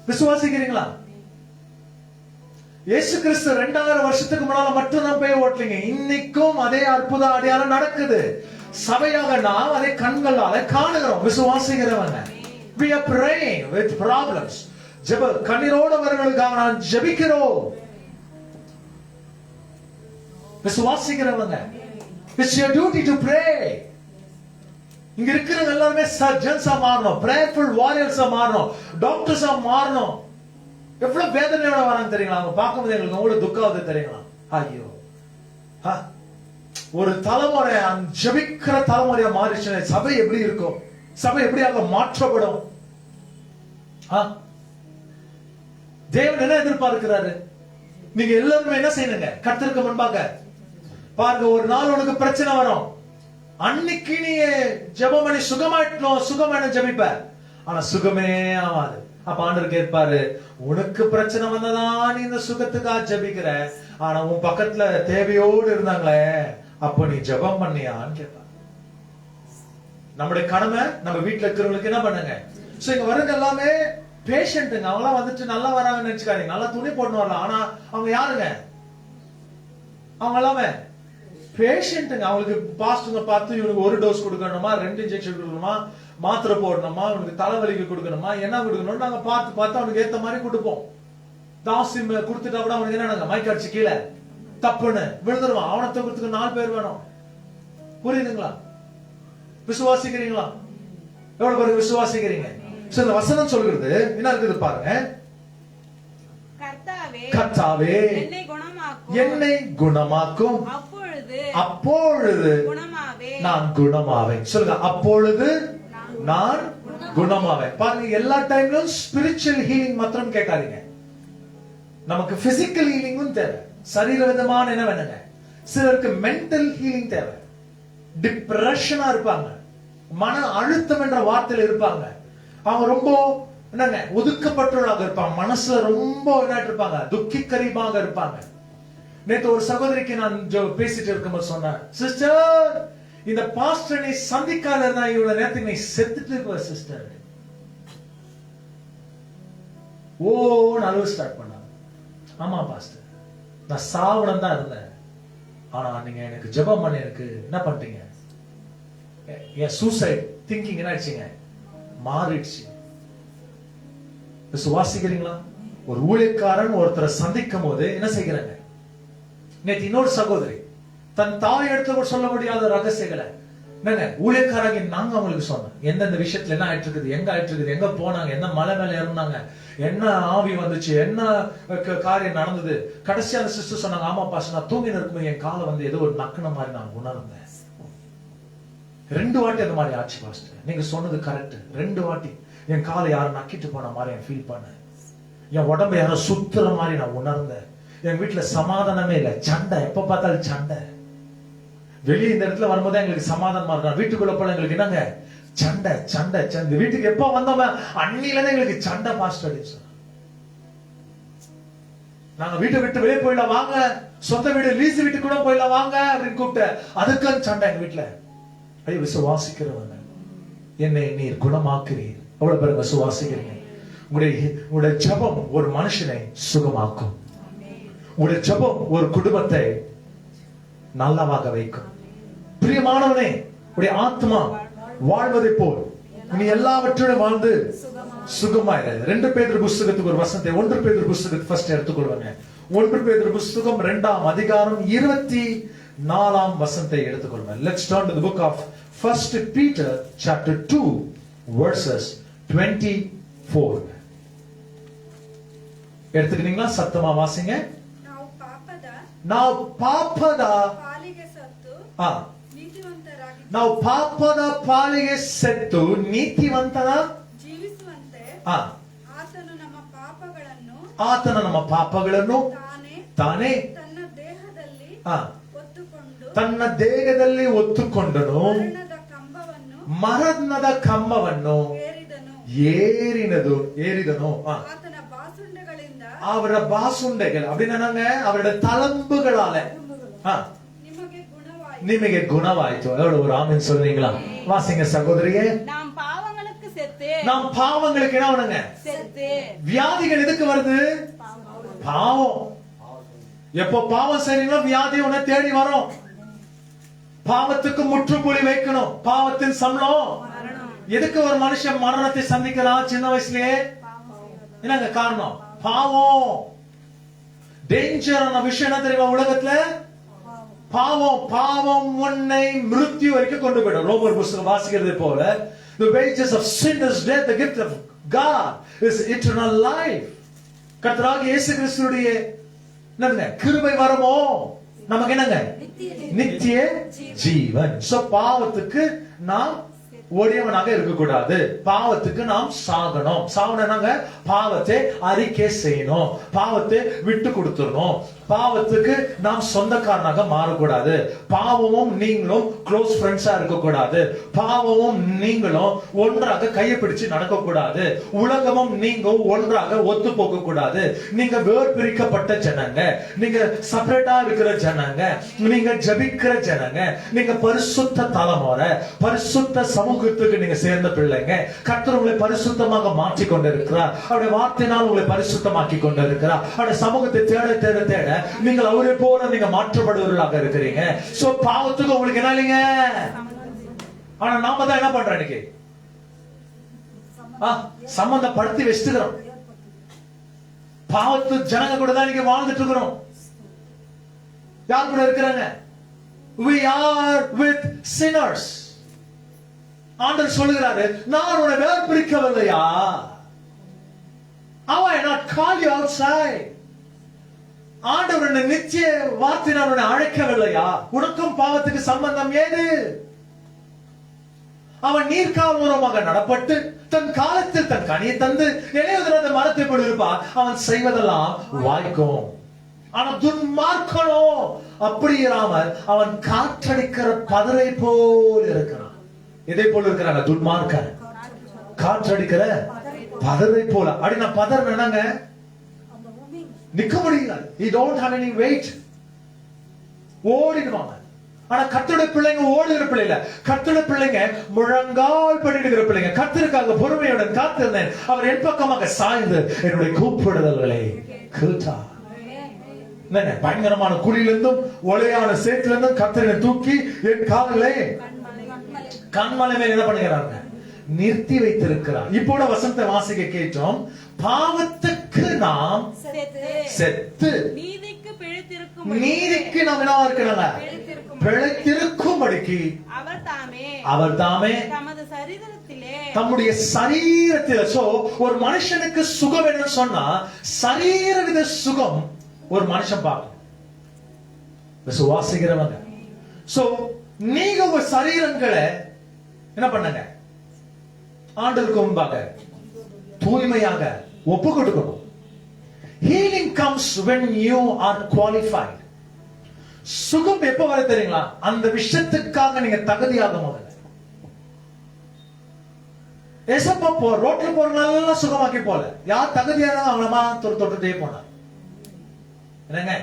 விசுவாசிக்கிறீங்களா? இயேசு கிறிஸ்து 2000 வருஷத்துக்கு முன்னால மட்டும் தான் பேய் ஓட்டலீங்க. இன்னைக்கும் அதே அற்புத அடையாளம் நடக்குது. சபையாக நாம் அதை கண்களால காணுகிறோம். விசுவாசிக்கிறவங்க we are praying with problems. ஜெப கண்ணீரோடவர்களுக்காக நான் ஜெபிக்கிறோம். விசுவாசிக்கிறவங்க it's your duty to pray. இங்க இருக்கிறவங்க எல்லாரும் சர்ஜன்ஸா மாறணும், prayerful warriors மாறணும், டாக்டர்ஸா மாறணும். எவ்வளவு வேதனையோட வராங்க தெரியுங்களா? அவங்க பார்க்கும்போது எங்களுக்கு எவ்வளவு துக்காவது தெரியுங்களா? ஐயோ, ஒரு தலைமுறை ஜெபிக்கிற தலைமுறையா மாறிச்சு. சபை எப்படி இருக்கும்? சபை எப்படியாக மாற்றப்படும்? தேவன் என்ன எதிர்பார்க்கிறாரு? நீங்க எல்லாருமே என்ன செய்யணுங்க? கர்த்தருக்கு முன்பாக பாருங்க. ஒரு நாள் உனக்கு பிரச்சனை வரும், அன்னைக்கு நீ ஜெபம் பண்ணி சுகமான ஜெபிப்ப, ஆனா சுகமே ஆகாது. அப்ப ஆண்டவர் கேட்பாரு, உனக்கு பிரச்சனை வந்ததா நீ இந்த சுகத்துக்காக ஜெபிக்கிற, ஆனா உன் பக்கத்துல தேவையோடு இருந்தாங்களே அப்ப நீ ஜெபம் பண்ணியான்னு கேட்பாரு. நம்முடைய கடமை நம்ம வீட்டுல இருக்கிறவங்களுக்கு என்ன பண்ணுங்க? சோ இங்க வரது எல்லாமே பேஷண்ட்டுங்க. அவங்களாம் வந்துட்டு நல்லா வராங்கன்னு நினைச்சுக்காதீங்க. நல்லா துணி போட்டு வரலாம், ஆனா அவங்க யாருங்க? அவங்க எல்லாமே பேஷண்ட்டுங்க. அவங்களுக்கு பாஸ்டுங்க பார்த்து இவனுக்கு ஒரு டோஸ் கொடுக்கணுமா, 2 இன்ஜெக்ஷன் கொடுக்கணுமா, மாத்திரை போடணுமா, இவனுக்கு தலைவலிக்கு கொடுக்கணுமா, என்ன கொடுக்கணும் நாங்க பார்த்து அவனுக்கு ஏத்த மாதிரி கொடுப்போம். தாசி கொடுத்துட்டா கூட அவனுக்கு என்ன மைக் அடிச்சு கீழே தப்புன்னு விழுந்துருவான். அவனை தூக்கிறதுக்கு 4 பேர் வேணும். புரியுதுங்களா? விசுவாசிக்கிறீங்களா? எவ்வளவு பேருக்கு விசுவாசிக்கிறீங்க? இந்த வசனம் சொல்கிறது என்ன இருக்குது பாருங்க. கர்த்தாவே என்னை குணமாக்கும், அப்பொழுது நான் குணமாவேன். சொல்லுங்க, அப்பொழுது நான் குணமாவேன். பாருங்க, எல்லா டைம்லயும் ஸ்பிரிச்சுவல் ஹீலிங் மாத்திரம் கேட்காதீங்க. நமக்கு பிசிக்கல் ஹீலிங்கும் தேவை, சரீர விதமான என்ன வேணுங்க. சிலருக்கு மென்டல் ஹீலிங் தேவை. டிப்ரெஷனா இருப்பாங்க, மன அழுத்தம் என்ற வார்த்தையில இருப்பாங்க. அவங்க ரொம்ப என்னங்க ஒதுக்கப்பட்டவர்களாக இருப்பாங்க, மனசுல ரொம்ப என்ன இருப்பாங்க, துக்கிக்கரிமாக இருப்பாங்க. நேற்று ஒரு சகோதரிக்கு நான் பேசிட்டு இருக்கும்போது சொன்னேன், சிஸ்டர் இந்த பாஸ்டர் நீ சந்திக்காத இவ்வளவு நேரத்துக்கு நீ செத்துட்டு இருக்க சிஸ்டர். ஓ அழுவ ஸ்டார்ட் பண்ணாங்க. ஆமா பாஸ்டர், நான் சாவடம் தான் இருந்தேன், ஆனா நீங்க எனக்கு ஜெபம் பண்ணி எனக்கு என்ன பண்ணிட்டீங்க, என் சூசைட் திங்கிங் என்ன ஆயிடுச்சுங்க, மாறிடுச்சு. விசுவாசிக்கிறீங்களா? ஒரு ஊழியக்காரன் ஒருத்தரை சந்திக்கும் போது என்ன செய்கிறாங்க? நேற்று இன்னொரு சகோதரி தன் தாய் எடுத்து சொல்ல முடியாத ரகசியங்களை ஊழியக்காரங்க நாங்க அவங்களுக்கு சொன்னோம். எந்தெந்த விஷயத்துல என்ன ஆயிட்டு இருக்குது, எங்க ஆயிட்டு இருக்குது, எங்க போனாங்க, என்ன மலை மேல ஏறினாங்க, என்ன ஆவி வந்துச்சு, என்ன காரியம் நடந்தது. கடைசி அந்த சிஸ்டர் சொன்னாங்க, ஆமா பாஸ் நான் தூங்கி இருக்கும்போது என் காலை வந்து ஏதோ ஒரு நக்குன மாதிரி நான் உணர்ந்தேன். 2 வாட்டி அந்த மாதிரி ஆச்சு பாஸ்டர். நீங்க சொன்னது கரெக்ட். 2 வாட்டி என் காலை யாரும் நக்கிட்டு போன மாதிரி என் ஃபீல் பண்ணேன். என் உடம்பு யாரோ சுத்துற மாதிரி நான் உணர்ந்தேன். என் வீட்டுல சமாதானமே இல்லை, சண்டை, எப்ப பார்த்தாலும் சண்டை. வெளியே இந்த இடத்துல வரும்போது எங்களுக்கு சமாதானமா இருக்கா, வீட்டுக்குள்ள போல எங்களுக்கு என்னங்க சண்டை சண்டை சண்டை. வீட்டுக்கு எப்ப வந்தோம் அன்னில எங்களுக்கு சண்டை பாஸ்டர். நாங்க வீட்டை விட்டு வெளியே போயிடலாம் வாங்க, சொந்த வீடு லீஸ் வீட்டுக்கு கூட போயிடலாம் வாங்க அப்படின்னு கூப்பிட்டு அதுக்கு சண்டை எங்க வீட்டுல. ஐயோ விசுவாசிக்கிறவங்க என்னை நீர் குணமாக்குறீர். அவ்வளவு பேர் விசுவாசிக்கிறீங்க. உங்களுடைய ஜெபம் ஒரு மனுஷனை சுகமாக்கும். உங்களுடைய ஜெபம் ஒரு குடும்பத்தை நல்லவாக வைக்கும். பிரியமானவனே, உடைய ஆத்மா வாழ்வதை போல் நீ எல்லாவற்றையும் வாழ்ந்து சுகமாயிரு. 2 பேதுரு புஸ்தகத்துக்கு ஒரு வசனத்தை 1 பேதுரு புஸ்தகத்தை ஃபர்ஸ்ட் எடுத்துக்கொள்வாங்க. 1 பேதுரு புஸ்தகம் 2ஆம் அதிகாரம் 24ஆம் வசனத்தை எடுத்துக்கொள்வாங்க. Let's turn to the book of 1 Peter chapter 2 verses 24. எடுத்துக்கிட்டீங்களா? சத்தமா வாசிங்க. ನಾವು ಪಾಪದ ಪಾಲಿಗೆ ಸತ್ತು ನೀತಿವಂತರ ಆತನ ನಮ್ಮ ಪಾಪಗಳನ್ನು ತಾನೇ ತನ್ನ ದೇಹದಲ್ಲಿ ಹೊತ್ತುಕೊಂಡನು, ಮರಣದ ಕಂಬವನ್ನು ಏರಿದನು. அவர பாசுண்டைகள் அப்படின்னாங்க, அவருடைய தளம்புகளால நிಮಗೆ குணவாயிற்று. எவ்வளவு ஒரு ஆமென் சொல்றீங்களா? வாசிங்க சகோதரியே. நாம் பாவங்களுக்கு என்ன பண்ணுங்க? வியாதிகள் எதுக்கு வருது? பாவம். எப்போ பாவம் செய்றீங்களோ வியாதி உன்னை தேடி வரும். பாவத்துக்கு முற்றுப்புள்ளி வைக்கணும். பாவத்தின் சம்பளம். எதுக்கு ஒரு மனுஷன் மரணத்தை சந்திக்கிறான் சின்ன வயசுலயே? என்னங்க காரணம்? பாவம். டேஞ்சரான விஷயம் என்ன தெரியுமா உலகத்துல? பாவம். பாவம் உன்னை மிருத்யு வரைக்கும் கொண்டு போயிடும். ரோமர் புத்தகம் வாசிக்கிறது போல, the wages of sin is death, the gift of God is eternal life. கர்த்தராகிய இயேசு கிறிஸ்துவுடைய என்னங்க கிருபை வரமோ நமக்கு என்னங்க? நித்திய ஜீவன். சோ பாவத்துக்கு நாம் ஒடியவனாக இருக்கக்கூடாது. பாவத்துக்கு நாம் சாகணும். சாகணும்னாங்க பாவத்தை அறிக்கை செய்யணும், பாவத்தை விட்டு கொடுத்துடணும். பாவத்துக்கு நாம் சொந்தக்காரனாக மாறக்கூடாது. பாவமும் நீங்களும் க்ளோஸ் ஃப்ரெண்ட்ஸா இருக்கக்கூடாது. பாவமும் நீங்களும் ஒன்றாக கையை பிடிச்சு நடக்கக்கூடாது. உலகமும் நீங்களும் ஒன்றாக ஒத்து போக கூடாது. நீங்க வேறு பிரிக்கப்பட்ட ஜனங்க, நீங்க செப்பரேட்டா இருக்கிற ஜனங்க, நீங்க ஜபிக்கிற ஜனங்க, நீங்க பரிசுத்த தலைமுறை, பரிசுத்த சமூகத்துக்கு நீங்க சேர்ந்த பிள்ளைங்க. கர்த்தர் உங்களை பரிசுத்தமாக மாற்றி கொண்டிருக்கிறார். அவருடைய வார்த்தையினால் உங்களை பரிசுத்தமாக்கி கொண்டிருக்கிறார். அவருடைய சமூகத்தை தேட தேட தேட நீங்கள் அவரை போல நீங்க மாற்றப்படுவர்களாக இருக்கிறீங்க. சோ பாவத்துக்கு உங்களுக்கு என்ன இல்லைங்க. ஆனா நாம தான் என்ன பண்றோம் இன்னைக்கு? சம்பந்தப்படுத்தி வச்சுக்கிறோம். பாவத்து ஜனங்க கூட தான் நீங்க வாழ்ந்துட்டு இருக்கிறோம். யார் கூட இருக்கிறாங்க? We are with sinners. ஆண்டவர் சொல்லுகிறாரு, நான் உன்னை வேறு பிரிக்கவில்லையா? Have I not called you outside? ஆண்டவர் நிச்சய வார்த்தையினால் உன்னை அழைக்கவில்லையா? உனக்கும் பாவத்துக்கு சம்பந்தம் ஏது? அவன் நீர்க்கால்வரமாக நடப்பட்டு தன் காலத்தில் தன் கனியை தந்து இளையதரத மரத்தை போல் இருப்பான். அவன் செய்வதெல்லாம் வாய்க்கும். ஆனா துன்மார்க்கனோ அப்படி இராமல் அவன் காற்றடிக்கிற பதரை போல் இருக்கிறான். எதை போல இருக்கிறாங்க? துன்மார்க்கன் காற்றடிக்கிற பதரை போல. அப்படின்னா பதர் என்னங்க? நிக்க முடியல. He don't have any weight. ஓடிடுவாங்க. ஆனா கர்த்தருடைய பிள்ளைங்க ஓடுகிற பிள்ளைங்க, கர்த்தருடைய பிள்ளைங்க முழங்கால் படிடுகிற பிள்ளைங்க. கர்த்தருக்காக பொறுமையுடன் காத்திருந்தேன். அவர் என் பக்கமாக சாய்ந்து என்னுடைய கூப்பிடுதல்களை கேட்டார். பயங்கரமான குழியிலிருந்தும் ஒலையான சேற்றிலிருந்தும் கர்த்தரை தூக்கி என் கால்களை கண்மலை மேல் என்ன பண்ணுகிறாங்க? நிறுத்தி வைத்திருக்கிறார். இப்போட வசனத்தை வாசிக்க கேட்டோம். பாவத்துக்கு நாம் செத்து நீதிக்கு நாம் என்ன இருக்கணுங்க? பிழைத்திருக்கும்படிக்கு அவர் தாமே தம்முடைய சரீரத்தில். சோ ஒரு மனுஷனுக்கு சுகம் வேணும்னு சொன்னா சரீரவித சுகம் ஒரு மனுஷன் பார்க்கணும், விசுவாசிக்கிறவங்க. சோ நீங்க உங்க சரீரங்களை என்ன பண்ணுங்க? ஆண்டவருக்கு முன்பாக தூய்மையாக ஒப்பு கொடுக்கணும். Healing comes when you are qualified. சுகம் எப்ப வர தெரியுங்களா? அந்த விஷயத்துக்காக நீங்க தகுதியாக முதல்ல. ஏசப்பா ரோட்ல போறவங்க சுகமாக்கி போல, யார் தகுதியான அவங்களமா தொட்டுட்டே போனார். என்னங்க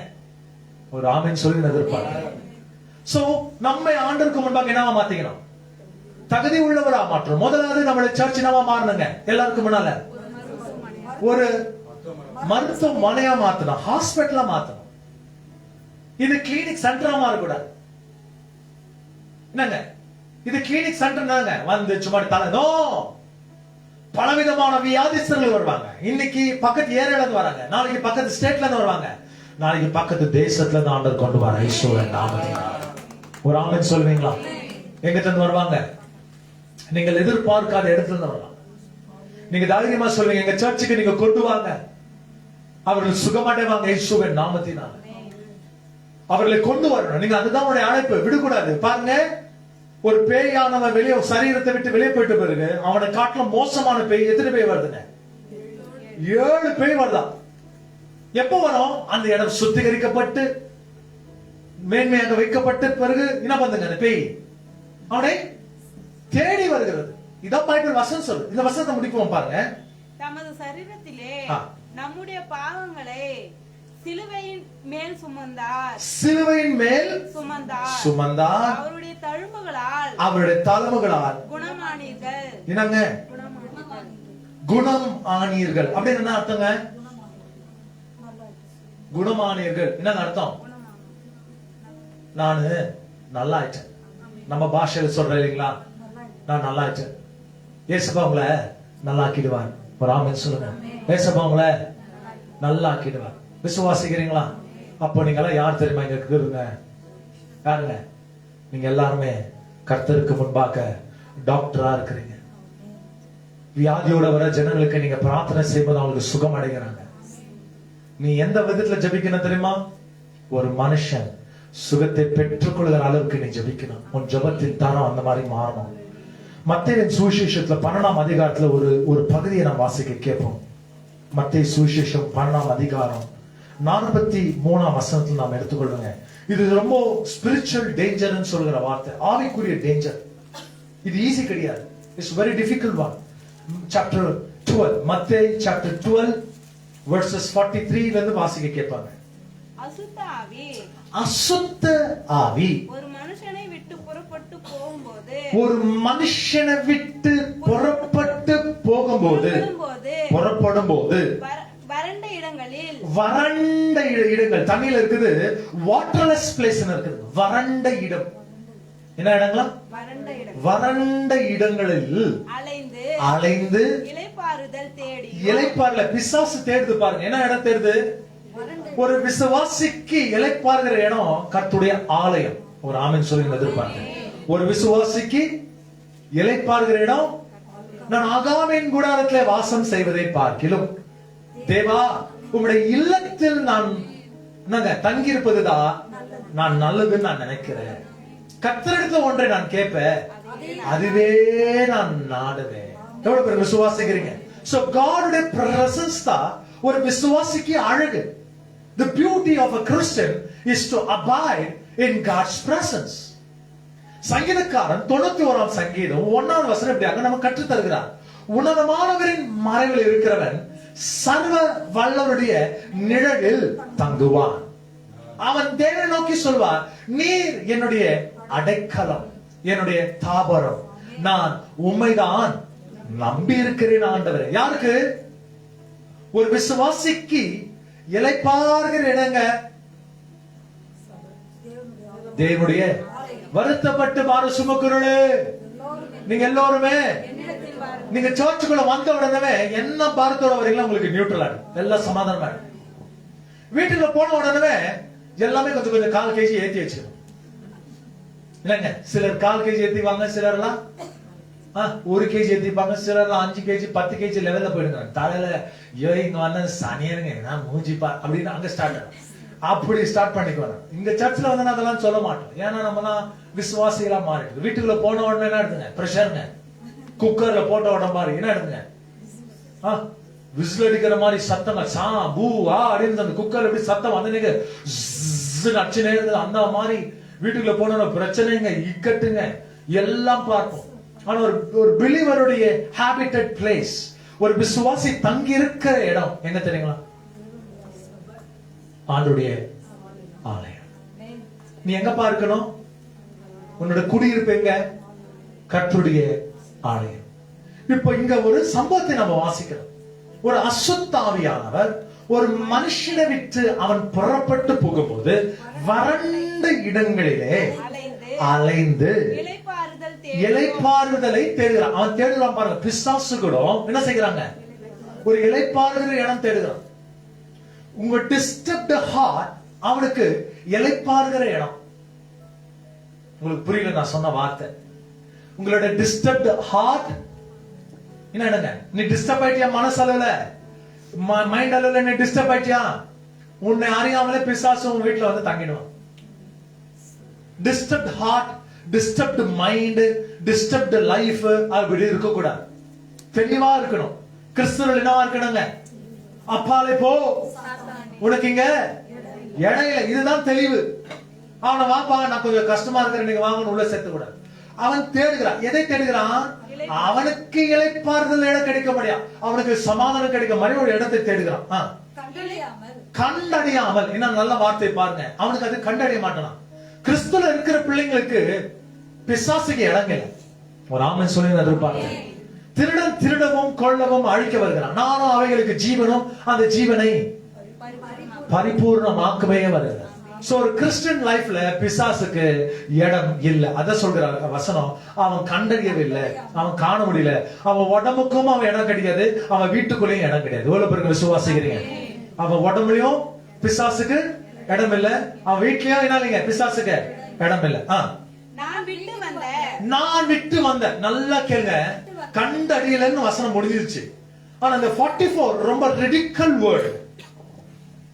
ஒரு ஆமென் சொல்லி எதிர்பார்க்க. சோ நம்மை ஆண்டவருக்கு முன்பாக என்னவா மாத்திக்கணும்? தகுதி உள்ளவரா மாற்றணும். முதலாவது நம்மளை சர்ச் என்னவா மாறணுங்க? எல்லாருக்கும் முன்னால ஒரு மருத்துவமனையா மாத்தணும், ஹாஸ்பிட்டலா மாத்தணும். இது கிளினிக் சென்டரா மாறக்கூடாது. என்னங்க இது கிளினிக் சென்டர் தாங்க. வந்து சும்மா தலை பலவிதமான வியாதிஸ்தர்கள் வருவாங்க. இன்னைக்கு பக்கத்து ஏரியால இருந்து வராங்க, நாளைக்கு பக்கத்து ஸ்டேட்ல இருந்து வருவாங்க, நாளைக்கு பக்கத்து தேசத்துல இருந்து ஆண்டவர் கொண்டு வர ஐஸ்வர்யன் நாமத்தினால. ஒரு ஆமென் சொல்வீங்களா? எங்கிட்ட இருந்து வருவாங்க, நீங்கள் எதிர்பார்க்காத இடத்துல இருந்து வரலாம். நீங்க தைரியமா சொல்லுவீங்க, எங்க சர்ச்சுக்கு நீங்க கொண்டு வாங்க, அவர்கள் சுகமடைவாங்க இயேசுவின் நாமத்தினால. அவர்களை கொண்டு வரணும். நீங்க அதுதான் உங்களுடைய அழைப்பு. விடக்கூடாது. பாருங்க, ஒரு பேயானவன் வெளியே சரீரத்தை விட்டு வெளியே போயிட்டு பிறகு அவனை காட்டிலும் மோசமான பேய் எத்தனை பேய் வருதுங்க? 7 பேய் வருதான். எப்ப வரும்? அந்த இடம் சுத்திகரிக்கப்பட்டு மேன்மையாக வைக்கப்பட்ட பிறகு என்ன பண்ணுங்க? அந்த பேய் அவனை தேடி வருகிறது. இதான் பைபிள் வசனம் சொல்லு. இந்த வசனத்தை முடிப்போம் பாருங்க. தமது சரீரத்திலே நம்முடைய பாவங்களை சிலுவையின் மேல் சுமந்தார். சிலுவையின் மேல் சுமந்தார். அவருடைய தழும்புகளால் குணமானீர்கள். என்னங்க குணம் ஆனீர்கள்? அப்படின்னு என்ன அர்த்தங்க? குணமானீர்கள். என்ன அர்த்தம்? நானு நல்லா ஆயிட்டேன். நம்ம பாஷையில சொல்றேன் இல்லைங்களா, நான் நல்லா ஆயிட்டேன். ஏசப்பா உங்களை நல்லா ஆக்கிடுவார். ஒரு ஆமென் சொல்லுங்க. ஏசப்பா உங்களை நல்லா ஆக்கிடுவார். விசுவாசிக்கிறீங்களா? அப்போ நீங்க எல்லாம் யார் தெரியுமா இங்க இருக்குதுங்க? யாருங்க? நீங்க எல்லாருமே கர்த்தருக்கு முன்பாக டாக்டரா இருக்கிறீங்க. வியாதியோட வர ஜனங்களுக்கு நீங்க பிரார்த்தனை செய்வது அவங்களுக்கு சுகம் அடைகிறாங்க. நீ எந்த விதத்துல ஜபிக்கணும் தெரியுமா? ஒரு மனுஷன் சுகத்தை பெற்றுக் கொள்கிற அளவுக்கு நீ ஜபிக்கணும். உன் ஜபத்தின் தரம் அந்த மாதிரி மாறணும். மத்தேயின் சுவிசேஷத்துல 12ஆம் அதிகாரத்துல ஒரு பகுதியை நாம் வாசிக்க கேட்போம். மத்தேயு சுவிசேஷம் 12ஆம் அதிகாரம் 43ஆம் வசனத்தில் நாம் எடுத்துக்கொள்ளுங்க. இது ரொம்ப ஸ்பிரிச்சுவல் டேஞ்சர்னு சொல்கிற வார்த்தை, ஆவிக்குரிய டேஞ்சர். இது ஈஸி கிடையாது. It's very difficult one. Chapter 12, மத்தேயு சாப்டர் 12 வெர்சஸ் 43 ல இருந்து வாசிக்க கேட்பாங்க. அசுத்த ஆவி, அசுத்த ஆவி ஒரு மனுஷனை விட்டு புறப்பட்டு போகும்போது, ஒரு மனுஷனை விட்டு புறப்படும் போது வறண்ட இடங்களில், வறண்ட இடங்கள், தண்ணியில இருக்குது, வாட்டர்லெஸ் பிளேஸ் இருக்குது, வறண்ட இடம். என்ன இடங்களா? வறண்ட இடங்களில் அலைந்து இளைப்பாறுதல் தேடி. இளைப்பாறல பிசாசு தேடுது பாருங்க. என்ன இடம் தேடுது? ஒரு விசுவாசிக்கு இளைப்பாறுகிற இடம் கர்த்தருடைய ஆலயம். ஒரு ஆமென் சொல்லுங்க. எதிர்பார்க்க ஒரு விசுவாசிக்கு இளைப்பாறுகிற இடம், நான் ஆகாமின் கூடாரத்திலே வாசம் செய்வதை பார்க்கிலும் தேவா உங்களுடைய இல்லத்தில் நான் தங்கியிருப்பதுதான் நான் நல்லதுன்னு நான் நினைக்கிறேன். கர்த்தரிடத்துல ஒன்றை நான் கேட்பேன், அதுவே நான் நாடுவேன். எவ்வளவு பேர் விசுவாசிக்கிறீங்க? So God presence தான் ஒரு விசுவாசிக்கு அழகு. The beauty of a Christian is to abide in God's presence. சங்கீதக்காரன் 91ஆம் சங்கீதம் 1ஆம் வசனம் இப்படியாக நம்ம கற்று தருகிறார். உன்னதமானவரின் மறைவில் இருக்கிறவன் சர்வ வல்லவருடைய நிழலில் தங்குவான். அவன் தேவனை நோக்கி சொல்வார், நீர் என்னுடைய அடைக்கலம், என்னுடைய தாபரம், நான் உம்மைதான் நம்பி இருக்கிறேன் ஆண்டவரே. யாருக்கு? ஒரு விசுவாசிக்கு இளைப்பாறுகிற இடங்க தேவனுடைய வருத்தப்பட்டு பார சுமக்குறே. நீங்க எல்லாருமே நீங்க சர்ச்சுக்குள்ள வந்த உடனே என்ன பாரத்தோட வரீங்களா? உங்களுக்கு நியூட்ரல் எல்லாம் சமாதானமா. வீட்டுக்குள்ள போன உடனே எல்லாமே கொஞ்சம் கொஞ்சம் 1/4 kg ஏத்தி வச்சிடும் இல்லைங்க. சிலர் 1/4 kg ஏத்திவாங்க, சிலர் எல்லாம் 1 kg ஏத்திப்பாங்க, சிலர் எல்லாம் 5 kg 10 kg லெவல்ல போயிடுங்க. தலையில இங்க வந்த சனியனுங்க நான் மூஞ்சிப்பா அப்படின்னு அங்க ஸ்டார்ட் ஆகும். அப்படி ஸ்டார்ட் பண்ணிக்குவாங்க. இங்க சர்ச்சில் வந்து அதெல்லாம் சொல்ல மாட்டோம். ஏன்னா நம்ம தான் விசுவாசிகளா மாறிடுது. வீட்டுக்குள்ள போன உடனே என்ன எடுத்துங்க? பிரஷருங்க. குக்கர்ல போட்ட உடனே மாதிரி என்ன எடுத்துங்க? விசில் அடிக்கிற மாதிரி சத்தங்கள், சா பூ ஆ அப்படின்னு அந்த குக்கர்ல எப்படி சத்தம் வந்து நீங்க அச்சு நேரத்துல அந்த மாதிரி வீட்டுக்குள்ள போன பிரச்சனைங்க, இக்கட்டுங்க எல்லாம் பார்ப்போம். ஆனா ஒரு பிலீவருடைய ஹாபிட்டட் பிளேஸ், ஒரு விசுவாசி தங்கி இருக்கிற இடம் எங்க தெரியுங்களா? ஆண்டுடைய ஆலயம். நீ எங்க பார்க்கணும்? உன்னோட குடியிருப்பு எங்க? கர்த்தருடைய ஆலயம். இப்போ இங்க ஒரு சம்பவத்தை நம்ம வாசிக்கிறோம். ஒரு அசுத்தாவியானவர் ஒரு மனுஷனை விட்டு அவன் புறப்பட்டு போகும்போது வறண்ட இடங்களிலே அலைந்து இளைப்பாறுதலை தேடுகிறான். அவன் தேடுறான் பாருங்க. பிசாசு கூட என்ன செய்கிறாங்க? ஒரு இளைப்பாறுகிற இடம் தேடுகிறான். உங்க டிஸ்டர்ப்ட் ஹார்ட் அவனுக்கு இளைப்பாறுகிற இடம். உங்களுக்கு புரியல நான் சொன்ன வார்த்தை? உங்களோட டிஸ்டர்ப்ட் ஹார்ட் என்ன? நீ டிஸ்டர்ப் ஆயிட்டியா? மனசளவுல மைண்ட் அளவுல நீ டிஸ்டர்ப் ஆயிட்டியா? உன்னை அறியாமலே பிசாசு உன் வீட்டுல வந்து தங்கிடுவான். Disturbed heart, disturbed mind, disturbed life அப்படி இருக்க கூடாது. தெளிவா இருக்கணும். கிறிஸ்துவர்கள் என்னவா இருக்கணுங்க? அப்பாலே போ, உனக்கு இங்க இடையில. இதுதான் தெளிவு. அவனை வாப்பா நான் கொஞ்சம் கஷ்டமா இருக்கிறேன் நீங்க வாங்கன்னு உள்ள சேர்த்து கூடாது. அவன் தேடுகிறான். எதை தேடுகிறான்? அவனுக்கு இளைப்பாறுதல் இடம் கிடைக்க முடியாது, அவனுக்கு சமாதானம் கிடைக்க மாதிரி ஒரு இடத்தை தேடுகிறான். கண்டறியாமல். என்ன நல்ல வார்த்தை பாருங்க. அவனுக்கு அது கண்டறிய மாட்டான். கிறிஸ்துல இருக்கிற பிள்ளைங்களுக்கு பிசாசுக்கு இடங்கள். ஒரு ஆமென் சொல்லி எதிர்பார்க்க. திருடன் திருடவும் கொள்ளவும் அழிக்க வருகிறான். நானும் அவைகளுக்கு ஜீவனும் அந்த ஜீவனை பரிபூர்ணமாக்கவே வருகிறார். சோ ஒரு கிறிஸ்டியன் லைஃப்ல பிசாசுக்கு இடம் இல்ல. அத சொல்ற வசனம். அவன் கண்டறியவில்லை, அவன் காண முடியல, அவன் உடம்புக்கும் அவன் இடம் கிடையாது, அவன் வீட்டுக்குள்ளேயும் இடம் கிடையாது. எவ்வளவு பேருக்கு விசுவாசிக்கிறீங்க? அவன் உடம்புலயும் பிசாசுக்கு இடம் இல்ல, அவன் வீட்லயும் என்ன இல்லைங்க, பிசாசுக்கு இடம் இல்ல. நான் விட்டு வந்த நல்லா கேளுங்க, கண்டறியலன்னு வசனம் முடிஞ்சிருச்சு. ஆனா இந்த 44 ரொம்ப ரெடிக்கல் வேர்டு,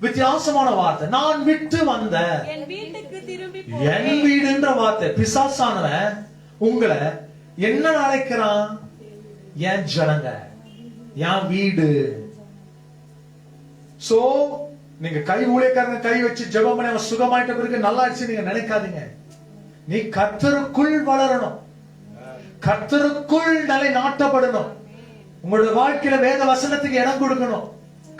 வித்தியாசமான வார்த்தை. நான் விட்டு வந்த என் வீடுன்ற வார்த்தை. பிசாசானவன் உங்களை என்ன அழைக்கிறான்? என் ஜனங்க, என் வீடு. சோ நீங்க கை ஊழியக்காரங்க கை வச்சு ஜெபம் பண்ணி அவன் சுகமாயிட்ட பிறகு நல்லா ஆயிடுச்சு நீங்க நினைக்காதீங்க. நீ கர்த்தருக்குள் வளரணும், கர்த்தருக்குள் நிலை நாட்டப்படணும். உங்களுடைய வாழ்க்கையில வேத வசனத்துக்கு இடம் கொடுக்கணும்,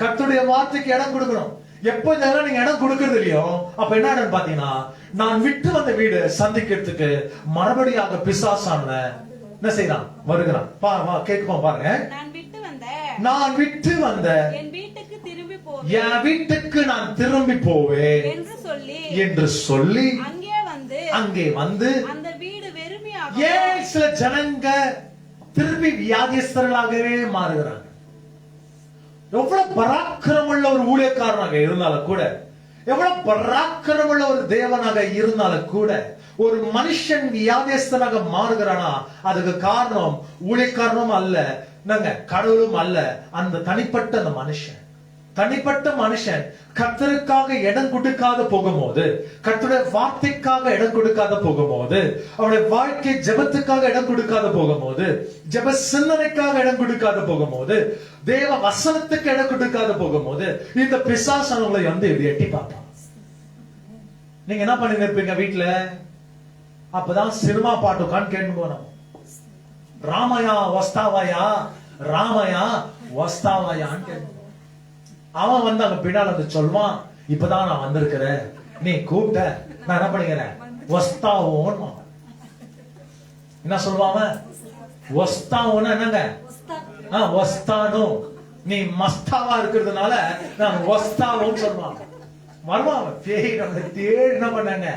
கர்த்தருடைய வார்த்தைக்கு இடம் கொடுக்கணும். எப்ப இதெல்லாம் நீங்க இடம் கொடுக்கறது இல்லையோ அப்ப என்ன பாத்தீங்கன்னா, நான் விட்டு வந்த வீடு சந்திக்கிறதுக்கு மறுபடியாக பிசாசானவன் என்ன செய்யறான்? வருகிறான். கேட்குமா பாருங்க. நான் விட்டு வந்த என் வீட்டுக்கு நான் திரும்பி போவேன் என்று சொல்லி அங்கே வந்து ஏன் சில ஜனங்க திரும்பி வியாதிஸ்தர்களாகவே மாறுகிறாங்க. எவ்வளவு பராக்கிரமுள்ள ஒரு ஊழியக்காரனாக இருந்தாலும் கூட, எவ்வளவு பராக்கிரமுள்ள ஒரு தேவனாக இருந்தாலும் கூட, ஒரு மனுஷன் வியாதிஸ்தனாக மாறுகிறானா அதுக்கு காரணம் ஊழியக்காரனும் அல்ல, நாங்க கடவுளும் அல்ல, அந்த தனிப்பட்ட அந்த மனுஷன். தனிப்பட்ட மனுஷன் கர்த்தருக்காக இடம் கொடுக்காத போகும்போது, கர்த்தருடைய வார்த்தைக்காக இடம் கொடுக்காத போகும்போது, அவருடைய வாழ்க்கை ஜெபத்துக்காக இடம் கொடுக்காத போகும்போது, ஜெப சிந்தனைக்காக இடம் கொடுக்காத போகும்போது, தேவ வசனத்துக்கு இடம் கொடுக்காத போகும்போது, இந்த பிசாசனங்களை வந்து இப்படி எட்டி பார்ப்பான். நீங்க என்ன பண்ணி இருப்பீங்க வீட்டுல? அப்பதான் சினிமா பாட்டு உட்காந்து கேட்டு போனோம். ராமையா வஸ்தாவாயா, ராமையா வஸ்தாவாயான்னு கேட்டு அவன் வந்து அங்க பின்னால் வந்து சொல்வான், இப்பதான் நான் வந்திருக்கிறேன், நீ கூப்பிட்ட, நான் என்ன பண்ணிக்கிறேன்? வஸ்தாவோன்னு. என்ன சொல்லுவாங்க? வஸ்தாவோன்னு என்னங்க? வஸ்தானோ, நீ மஸ்தாவா இருக்கிறதுனால நான் வஸ்தாவோன்னு சொல்லுவாங்க. வருவாங்க பேய் நம்ம தேடி என்ன பண்ணாங்க.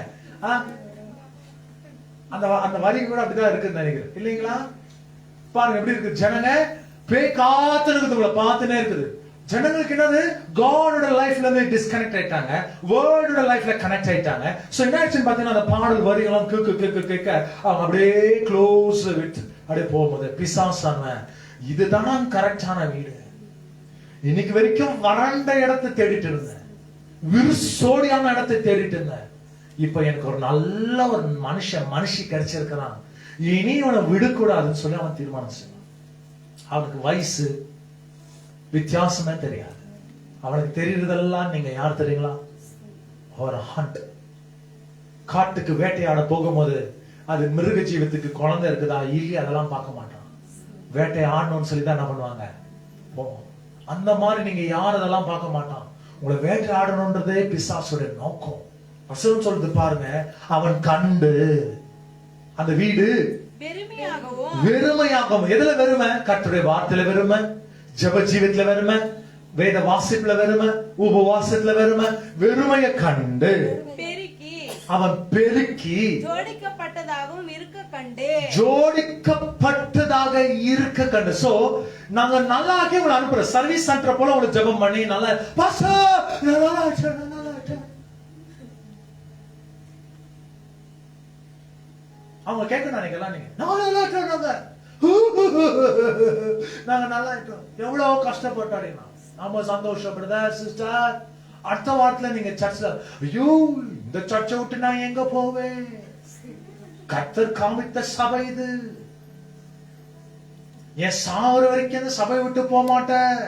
அந்த வரி கூட அப்படிதான் இருக்குன்னு நினைக்கிறேன், இல்லைங்களா? பாருங்க எப்படி இருக்கு. ஜனங்க பேய் காத்து இருக்குது, உங்களை பார்த்துனே இருக்குது. ஜனங்களுக்கு என்னது? காடோட லைஃப்ல இருந்து டிஸ்கனெக்ட் ஆயிட்டாங்க, வேர்டோட லைஃப்ல கனெக்ட் ஆயிட்டாங்க. சோ என்ன ஆச்சுன்னு பாத்தீங்கன்னா, அந்த பாடல் வரிகளும் கேட்க அவங்க அப்படியே க்ளோஸ் வித் அப்படியே போகும்போது பிசாசானவன் இதுதான் கரெக்டான வீடு. இன்னைக்கு வரைக்கும் வறண்ட இடத்தை தேடிட்டு இருந்தேன், விருசோடியான இடத்தை தேடிட்டு இருந்தேன். இப்ப எனக்கு ஒரு நல்ல ஒரு மனுஷி கிடைச்சிருக்கிறான், இனி அவனை விடக்கூடாதுன்னு சொல்லி அவன் தீர்மானம் செய்வான். அவனுக்கு வயசு வித்தியாசமே தெரியாது. அவனுக்கு தெரியுறதெல்லாம் நீங்க யார் தெரியுங்களா? ஒரு ஹண்ட். காட்டுக்கு வேட்டையாட போகும்போது அது மிருக ஜீவத்துக்கு குழந்தை இருக்குதா இல்லையா அதெல்லாம் பார்க்க மாட்டான். வேட்டையாடணும்னு சொல்லி தான் என்ன பண்ணுவாங்க, போவோம். அந்த மாதிரி நீங்க யார் அதெல்லாம் பார்க்க மாட்டான். உங்களை வேட்டையாடணும்ன்றதே பிசாசுடைய நோக்கம். வசனம் சொல்றது பாருங்க, அவன் கண்டு அந்த வீடு வெறுமையாகவும். எதுல வெறுமை? கர்த்தருடைய வார்த்தையில வெறுமை, ஜெப ஜீவியத்துல வெறுமை, வேத வாசிப்புல வெறுமை, உபவாசத்துல வெறுமை. வெறுமையை கண்டு அவன் பெருக்கி ஜோடிக்கப்பட்டதாகவும் இருக்க கண்டு. சோ நாங்க நல்லா ஆக்கி உங்களை அனுப்புறோம். சர்வீஸ் சென்டர் போல உங்களை ஜெபம் பண்ணி நல்லா அவங்க கேட்க நினைக்கலாம். நீங்க நாங்க நல்லா இருக்கோம், எவ்வளவு கஷ்டப்பட்டோம், நம்ம சந்தோஷப்படுத சிஸ்டர். அடுத்த வாரத்துல நீங்க சர்ச்ல, ஐயோ இந்த சர்ச்சை விட்டு நான் எங்க போவேன்? கர்த்தர் காமித்த சபை இது, என் சாவர வரைக்கும் அந்த சபை விட்டு போக மாட்டேன்.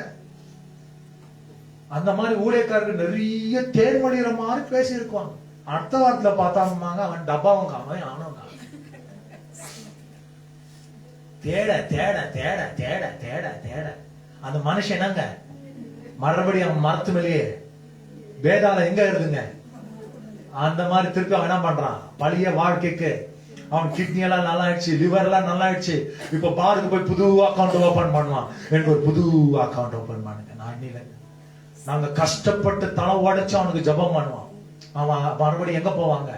அந்த மாதிரி ஊழியக்காரர்கள் நிறைய தேர்மொழிகிற மாதிரி பேசி இருக்குவாங்க. அடுத்த வாரத்துல பார்த்தாங்க அவன் டப்பாவும் காம ஆனவங்க தேட தேட தேட தேட தேட தேட அந்த மனுஷன் என்னங்க மறுபடியும் அவன் மரத்து மேலேயே வேதாளம் எங்க இருக்குங்க அந்த மாதிரி திருப்பி அவன் என்ன பண்றான்? பழைய வாழ்க்கைக்கு அவன் கிட்னி எல்லாம் நல்லா ஆயிடுச்சு, லிவர் எல்லாம் நல்லா ஆயிடுச்சு. இப்ப பாருக்கு போய் புது அக்கௌண்ட் ஓபன் பண்ணுவான். எனக்கு ஒரு புது அக்கௌண்ட் ஓபன் பண்ணுங்க, நான் இன்னில நாங்க கஷ்டப்பட்டு தலை உடைச்சு அவனுக்கு ஜெபம் பண்ணுவான். அவன் மறுபடியும் எங்க போவாங்க?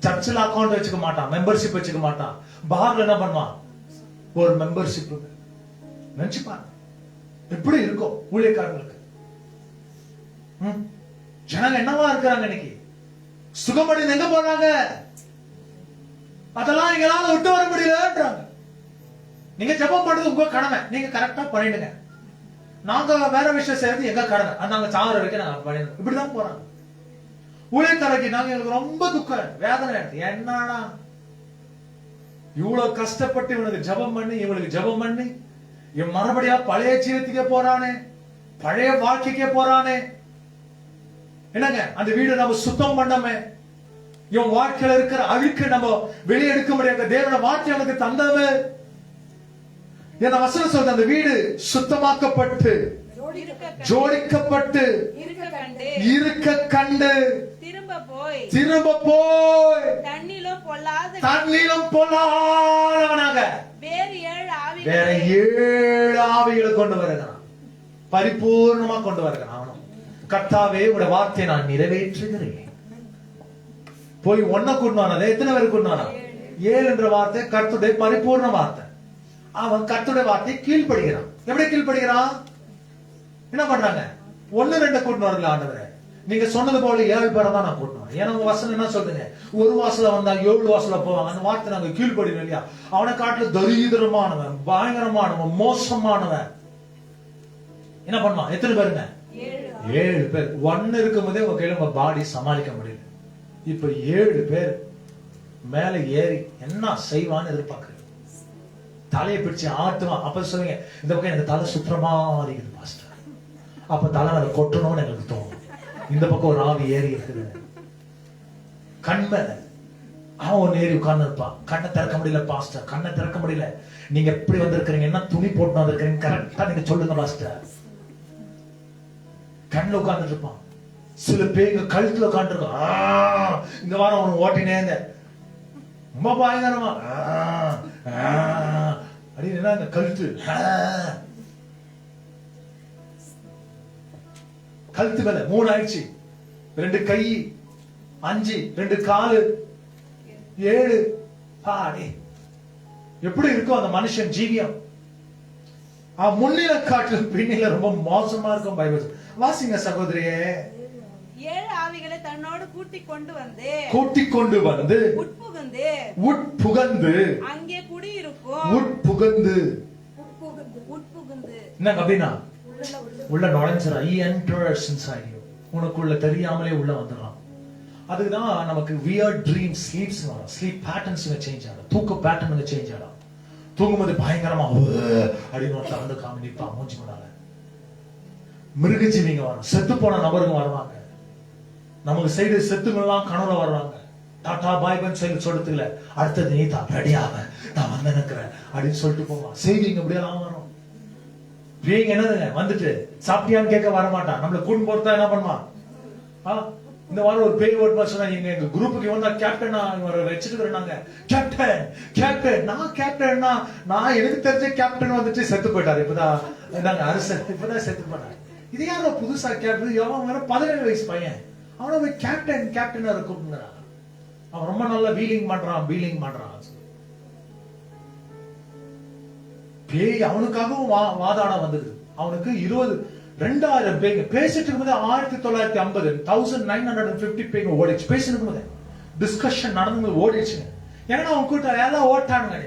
சர்ச்சில் அக்கௌண்ட் வச்சுக்க மாட்டான், மெம்பர்ஷிப் வச்சுக்க மாட்டான். பார்ல என்ன பண்ணுவான்? ஒரு மெம்பர்ஷிப். நினைச்சுப்பாங்க எப்படி இருக்கும் ஊழியக்காரங்களுக்கு. ஜனங்க என்னவா இருக்கிறாங்க இன்னைக்கு? சுகமடைந்து எங்க போறாங்க? அதெல்லாம் எங்களால விட்டு வர முடியலன்றாங்க. நீங்க ஜெபம் பண்றது உங்க கடமை, நீங்க கரெக்டா பண்ணிடுங்க. நாங்க வேற விஷயம் செய்யறது எங்க கடமை, அது நாங்க சாகுற வரைக்கும் நாங்க பண்ணிடணும். இப்படிதான் போறாங்க ஊழியக்காரருக்கு. நாங்க எங்களுக்கு ரொம்ப துக்கம், வேதனை. என்னடா இவ்வளவு கஷ்டப்பட்டு இவனுக்கு ஜெபம் பண்ணி, இவனுக்கு ஜெபம் பண்ணி, இவன் மறுபடியா பழைய ஜீவித்துக்கே போறானே, பழைய வாழ்க்கைக்கே போறானே. என்னங்க அந்த வீடு நம்ம சுத்தம் பண்ணாம, இவன் வாழ்க்கையில இருக்கிற அழுக்கு நம்ம வெளியே எடுக்க முடியாத தேவன வார்த்தை அவனுக்கு தந்தாம, என்ன வசனம் சொல்ற, அந்த வீடு சுத்தமாக்கப்பட்டு ஜோடிக்கப்பட்டு இருக்க கண்டு திரும்ப போய் தண்ணிலும் பொல்லாதவனாக வேற 7 ஆவிகளை கொண்டு வருகிறான், பரிபூர்ணமா கொண்டு வருகிறான். கர்த்தாவே உடைய வார்த்தையை நான் நிறைவேற்றுகிறேன். போய் ஒன்ன கொண்டானது எத்தனை பேர் கொண்டானா? 7 என்ற வார்த்தை கர்த்தருடைய பரிபூர்ண வார்த்தை. அவன் கர்த்தருடைய வார்த்தை கீழ்ப்படுகிறான். எப்படி கீழ்ப்படுகிறான்? என்ன பண்றாங்க? 1-2 கூட்டு வரல ஆண்டவரே, நீங்க சொன்னது போல 7 பேரை தான் நான் கூட்டணும். ஏன்னா உங்க வசனம் என்ன சொல்றீங்க? ஒரு வாசல வந்தா 7 வாசல போவாங்க. அந்த வார்த்தை நாங்க கீழ்படினோம் இல்லையா? அவனை காட்டுல தரித்திரமானவன், பயங்கரமானவன், மோசமானவன் என்ன பண்ணுவான்? எத்தனை பேருங்க? 7 பேர். 1 இருக்கும் போதே உங்க கையில உங்க பாடி சமாளிக்க முடியல. இப்ப 7 பேர் மேல ஏறி என்ன செய்வான்னு எதிர்பார்க்க, தலையை பிடிச்சு ஆட்டுவான். அப்ப சொல்லுங்க, இந்த பக்கம் எனக்கு தலை சுற்றமா இருக்குது பாஸ்டர். அப்ப தலை மேல கொட்டணும்னு எங்களுக்கு தோணும். இந்த பக்கம் ஒரு ஆவி ஏறி இருக்குது, கண் மேல அவன் ஒன்னு ஏறி உட்கார்ந்து இருப்பான். கண்ணை திறக்க முடியல பாஸ்டர், கண்ணை திறக்க முடியல. நீங்க எப்படி வந்திருக்கிறீங்க, என்ன துணி போட்டு வந்திருக்கிறீங்க, கரெக்டா நீங்க சொல்லுங்க பாஸ்டர். கண்ணுல உட்கார்ந்துட்டு இருப்பான். சில பேங்க கழுத்துல உட்கார்ந்து இருக்கான். இந்த வாரம் அவன் ஓட்டினே ரொம்ப பயங்கரமா அப்படின்னு கழுத்து கழுத்து மேல 3 ஆயிடுச்சு, 2 கை, 5, 2 காலு, 7. பாடி எப்படி இருக்கும் அந்த மனுஷன் ஜீவியம்? முன்னில காட்டு பின்னில ரொம்ப மோசமா இருக்கும். பைபிள் வாசிங்க சகோதரியே. 7 ஆவிகளை தன்னோடு கூட்டிக் கொண்டு வந்து உட்புகந்து அங்கே குடியிருக்கும். உட்புகந்து என்ன அப்படின்னா உள்ள நுழைஞ்சிடா. He enters inside you. உனக்குள்ள தெரியாமலே உள்ள வந்துடலாம். அதுக்குதான் நமக்கு weird dreams, sleeps வரும். sleep patterns சேஞ்ச் ஆகும், தூக்க பேட்டர்ன் சேஞ்ச் ஆகும். தூங்கும்போது பயங்கரமா அப்படின்னு ஒருத்தர் வந்து காமி நிற்பான் மூஞ்சி முன்னால. மிருகஜீவிங்க வரும், செத்து போன நபருங்க வருவாங்க. நமக்கு சைடு செத்துங்கெல்லாம் கனவுல வருவாங்க. டாடா பாய் பன் சொல்றதுல அடுத்தது நீ தான் ரெடியாக நான் வந்து நிற்கிறேன் அப்படின்னு சொல்லிட்டு போவான். செய்திங்க அப்படியெல்லாம் வரும். பேய்ங்க என்னதுங்க வந்துட்டு சாப்பிட்டியான்னு கேட்க வரமாட்டான். நம்மள கூண்டு போறதா என்ன பண்ணுவான்? இந்த வாரம் ஒரு பேய் ஓட்டு சொன்னா, எங்க குரூப்புக்கு வந்தா கேப்டன் வச்சிருக்கிறேன். கேப்டன் கேப்டன் நான் கேப்டன்னா, நான் எனக்கு தெரிஞ்ச கேப்டன் வந்துட்டு செத்து போயிட்டாரு. இப்பதான் அரசன் இப்பதான் செத்து போனாரு. இது யாரோ புதுசா கேப்டன், எவன் வேற 17 வயசு பையன், அவனை போய் கேப்டன் கேப்டன் கூப்பிடுறான். அவன் ரொம்ப நல்லா வீலிங் பண்றான். பேய் அவனுக்காகவும் வாதாட வந்தது. அவனுக்கு 2000 பேங்க பேசிட்டு இருக்கும்போது 1950 1950 பேங்க ஓடிச்சு. பேசிட்டு இருக்கும்போது டிஸ்கஷன் நடந்து ஓடிச்சுங்க. ஏன்னா அவன் கூட்டம் எல்லாம் ஓட்டானுங்க.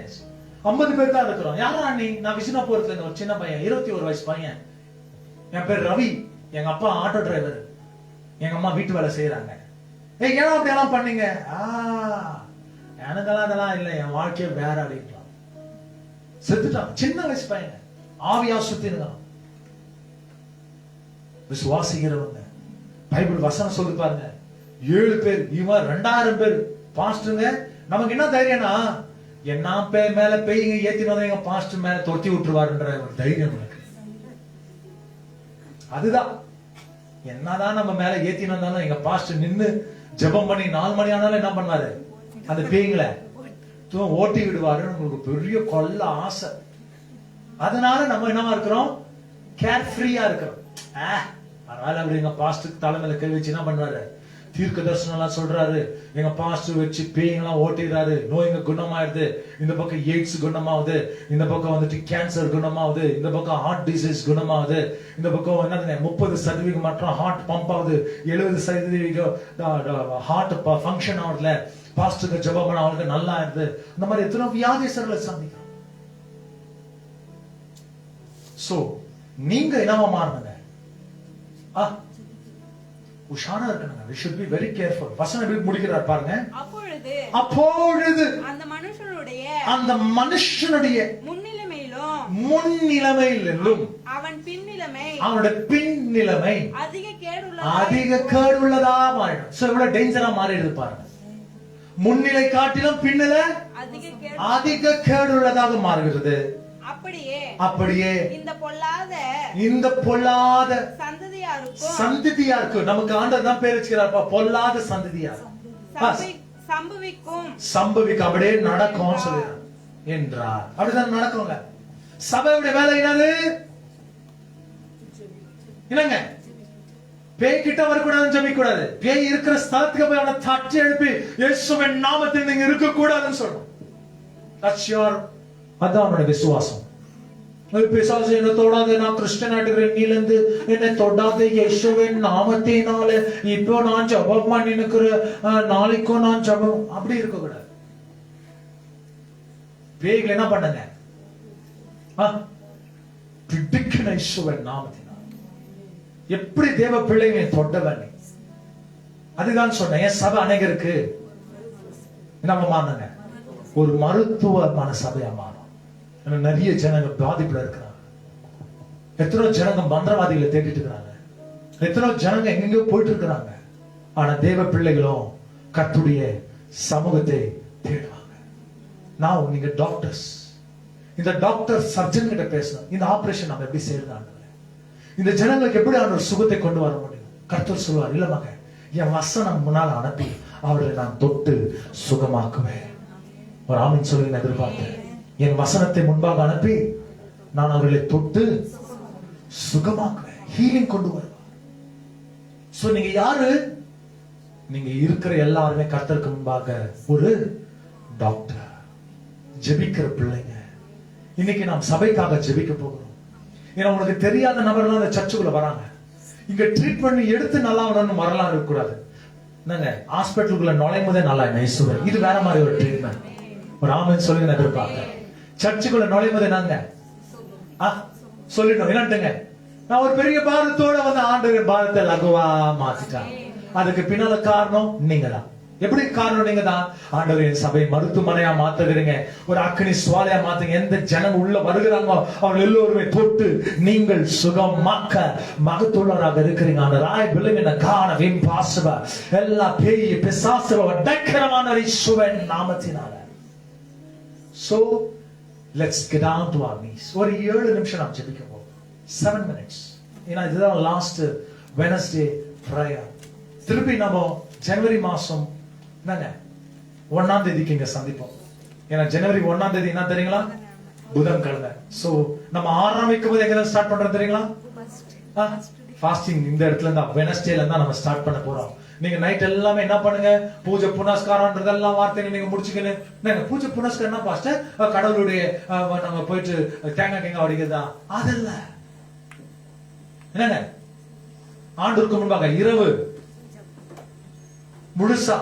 50 பேர் தான் இருக்கிறோம். யாரா நீ? நான் விஷ்ணுபுரத்துல இருந்த ஒரு சின்ன பையன், 21 வயசு பையன். என் பேர் ரவி, எங்க அப்பா ஆட்டோ டிரைவர், எங்க அம்மா வீட்டு வேலை செய்யறாங்க. ஏன் அப்படி எல்லாம் பண்ணீங்க? எனக்கெல்லாம் அதெல்லாம் இல்லை, என் வாழ்க்கைய வேற அப்படின்றான். செத்துட்டான். சின்ன வயசு பையன், ஆவியா சுத்தி இருந்தான். விசுவாசிக்கிறவங்க பைபிள் வசனம் சொல்லி பாருங்க. 7 பேர், இவன் 2000 பேர் பாஸ்டருங்க. நமக்கு என்ன தைரியம்னா, என்ன மேல பெய்யுங்க ஏத்தி வந்தவங்க பாஸ்டர் மேல தொட்டி விட்டுருவாருன்ற ஒரு தைரியம் இருக்கு. அதுதான் என்னதான் நம்ம மேல ஏத்தி வந்தாலும் எங்க பாஸ்டர் நின்னு ஜெபம் பண்ணி 4 மணி ஆனாலும் என்ன பண்ணாரு, அந்த பேய்களை ஓட்டி விடுவாரு. நம்மளுக்கு பெரிய கொள்ள ஆசை. அதனால நம்ம என்னவா இருக்கிறோம்? கேர் ஃப்ரீயா இருக்கிறோம். அதனால அப்படி எங்க பாஸ்டர் தலைமையில கை வச்சு என்ன பண்றாரு, தீர்க்க தரிசனம் எல்லாம் சொல்றாரு. எங்க பாஸ்டர் வச்சு பேய்ங்கெல்லாம் ஓட்டிடுறாரு, நோய்ங்க குணமாயிருது. இந்த பக்கம் எய்ட்ஸ் குணமாகுது, இந்த பக்கம் வந்துட்டு கேன்சர் குணமாகுது, இந்த பக்கம் ஹார்ட் டிசீஸ் குணமாகுது, இந்த பக்கம் என்ன 30% மட்டும் ஹார்ட் பம்ப் ஆகுது, 70% ஹார்ட் ஃபங்க்ஷன் ஆகுதுல, பாஸ்டருக்கு ஜெபம் பண்ண அவங்களுக்கு நல்லா ஆயிருது. இந்த மாதிரி எத்தனை வியாதிசர்களை சந்திக்கிறோம். சோ நீங்க என்னவா மாறணுங்க? உஷாரா இருக்கணுங்க. we should be very careful. வசனம் எப்படி முடிக்கிறார் பாருங்க. அப்பொழுது அந்த மனுஷனுடைய முன்னிலைமையிலும் அவனுடைய பின்னிலைமை அதிக கேடுள்ளதா மாறிடும். சோ இவ்வளவு டேஞ்சரா மாறிடுது பாருங்க. முன்னிலை காட்டிலும் பின்னிலை அதிக கேடுள்ளதாக மாறுகிறது. அப்படியே இந்த பொல்லாத சந்ததியாருக்கு நமக்கு ஆண்டவர் தான் பேர் வச்சுக்கிறார், பொல்லாத சந்ததியார் சம்பவிக்கும், அப்படியே நடக்கும் சொல்லுறார் என்றார். அப்படிதான் நடக்குங்க. சபையுடைய வேலை என்னது? என்னங்க? பேய் கிட்ட வரக்கூடாதுன்னு ஜெபிக்க கூடாது. பேய் இருக்கிற ஸ்தலத்துக்கு போய் அவனை தட்டி எழுப்பி இயேசுவின் நாமத்தில் நீங்க இருக்க கூடாதுன்னு சொல்லணும். That's your, அதான் அவனுடைய விசுவாசம். பிசாசு என்ன தொடாது, நான் கிறிஸ்டியன் ஆட்டுகிறேன், நீலந்து என்னை தொடாது இயேசுவின் நாமத்தினால இப்போ நான் ஜெபம் பண்ணி நிக்கிற, நாளைக்கும் நான் ஜெபம், அப்படி இருக்க கூடாது. பேய்கள் என்ன பண்ணுங்க? பிடிக்கிற இயேசுவின் நாமத்தினால எப்படி தேவ பிள்ளைங்க தொட்டவன். அதுதான் சொன்னேன். என் சபை அநேகருக்கு நம்ம மாறுங்க, ஒரு மருத்துவமான சபையா மாறும். நிறைய ஜனங்க பாதிப்புல இருக்கிறாங்க. எத்தனோ ஜனங்க மந்திரவாதிகளை தேடிட்டு இருக்கிறாங்க. எத்தனோ ஜனங்க எங்கெங்கயோ போயிட்டு இருக்கிறாங்க. ஆனா தேவ பிள்ளைகளும் கர்த்தருடைய சமூகத்தை தேடுவாங்க. நான் நீங்க டாக்டர்ஸ், இந்த டாக்டர் சர்ஜன் கிட்ட பேசணும். இந்த ஆபரேஷன் நம்ம எப்படி செய்யறாங்க, இந்த ஜனங்களுக்கு எப்படி ஆண்டவர் சுகத்தை கொண்டு வர முடியும்? கர்த்தர் சொல்வார், இல்ல மகன், என் வசனம் முன்னால் அனுப்பி அவர்களை நான் தொட்டு சுகமாக்குவேன். ஒரு ஆமீன் சொல்லி எதிர்பார்த்தேன். என் வசனத்தை முன்பாக அனுப்பி நான் அவர்களை தொட்டு சுகமாக்குவேன், ஹீலிங் கொண்டு வருவேன். சோ நீங்க யாரு? நீங்க இருக்கிற எல்லாருமே கர்த்தருக்கு முன்பாக ஒரு டாக்டர், ஜெபிக்கிற பிள்ளைங்க. இன்னைக்கு நாம் சபைக்காக ஜெபிக்க போகிறோம். ஏன்னா உனக்கு தெரியாத நபர்லாம் அந்த சர்ச்சுக்குள்ள வராங்க. இங்க ட்ரீட்மெண்ட் எடுத்து நல்லா வரணும்னு வரலாம் இருக்கக்கூடாது. என்னங்க, ஹாஸ்பிட்டலுக்குள்ள நுழையும் போதே நல்லா நைசுவேன், இது வேற மாதிரி ஒரு ட்ரீட்மெண்ட். ஒரு ஆமீன் சொல்லி நான் எதிர்பார்க்கிறேன். சர்ச்சுக்குள்ள நுழையும் போதே நாங்க சொல்லிட்டோம் என்னட்டுங்க, நான் ஒரு பெரிய பாரத்தோட வந்து ஆண்டவர் பாரத்தை லகுவா மாத்திட்டான். அதுக்கு பின்னால காரணம் நீங்க தான். எப்படி காரணம்? நீங்க தான். ஆண்டவர் என் சபை மருத்துவமனையா மாத்துகிறீங்க, ஒரு அக்னி சுவாலையா மாத்துங்க. எந்த ஜனங்க உள்ள வருகிறாங்களோ அவங்க எல்லோருமே தொட்டு நீங்கள் சுகமாக்க மகத்துள்ளவராக இருக்கிறீங்க. ஆண்டவர் I believe in a God of impossible. எல்லா பேய் பிசாசுகள அடக்கரமான இயேசுவின் நாமத்தினால. So let's get down to our knees. ஒரு 7 நிமிஷம் நாம் ஜெபிக்க போறோம். 7 minutes. ஏன்னா இதுதான் லாஸ்ட் வெனஸ்டே பிரேயர். திருப்பி நம்ம ஜனவரி மாசம் என்னங்க 1ஆம் தேதிக்கு இங்க சந்திப்போம். ஏன்னா ஜனவரி 1ஆம் தேதி என்ன தெரியுங்களா? புதன்கிழமை. சோ நம்ம ஆரம்பிக்கும் போது எங்க ஸ்டார்ட் பண்றோம் தெரியுங்களா? ஃபாஸ்டிங் இந்த இடத்துல இருந்தா வெனஸ்டேல இருந்தா நம்ம ஸ்டார்ட் பண்ண போறோம். நீங்க நைட் எல்லாமே என்ன பண்ணுங்க, பூஜை புனஸ்காரம்ன்றதெல்லாம் வார்த்தையை நீங்க முடிச்சுக்கணும். நீங்க பூஜை புனஸ்காரம் என்ன பாஸ்டர், கடவுளுடைய நம்ம போயிட்டு தேங்காய் அடிக்கிறதா? அதல்ல. என்னங்க, ஆண்டவருக்கு முன்பாக இரவு முழுசா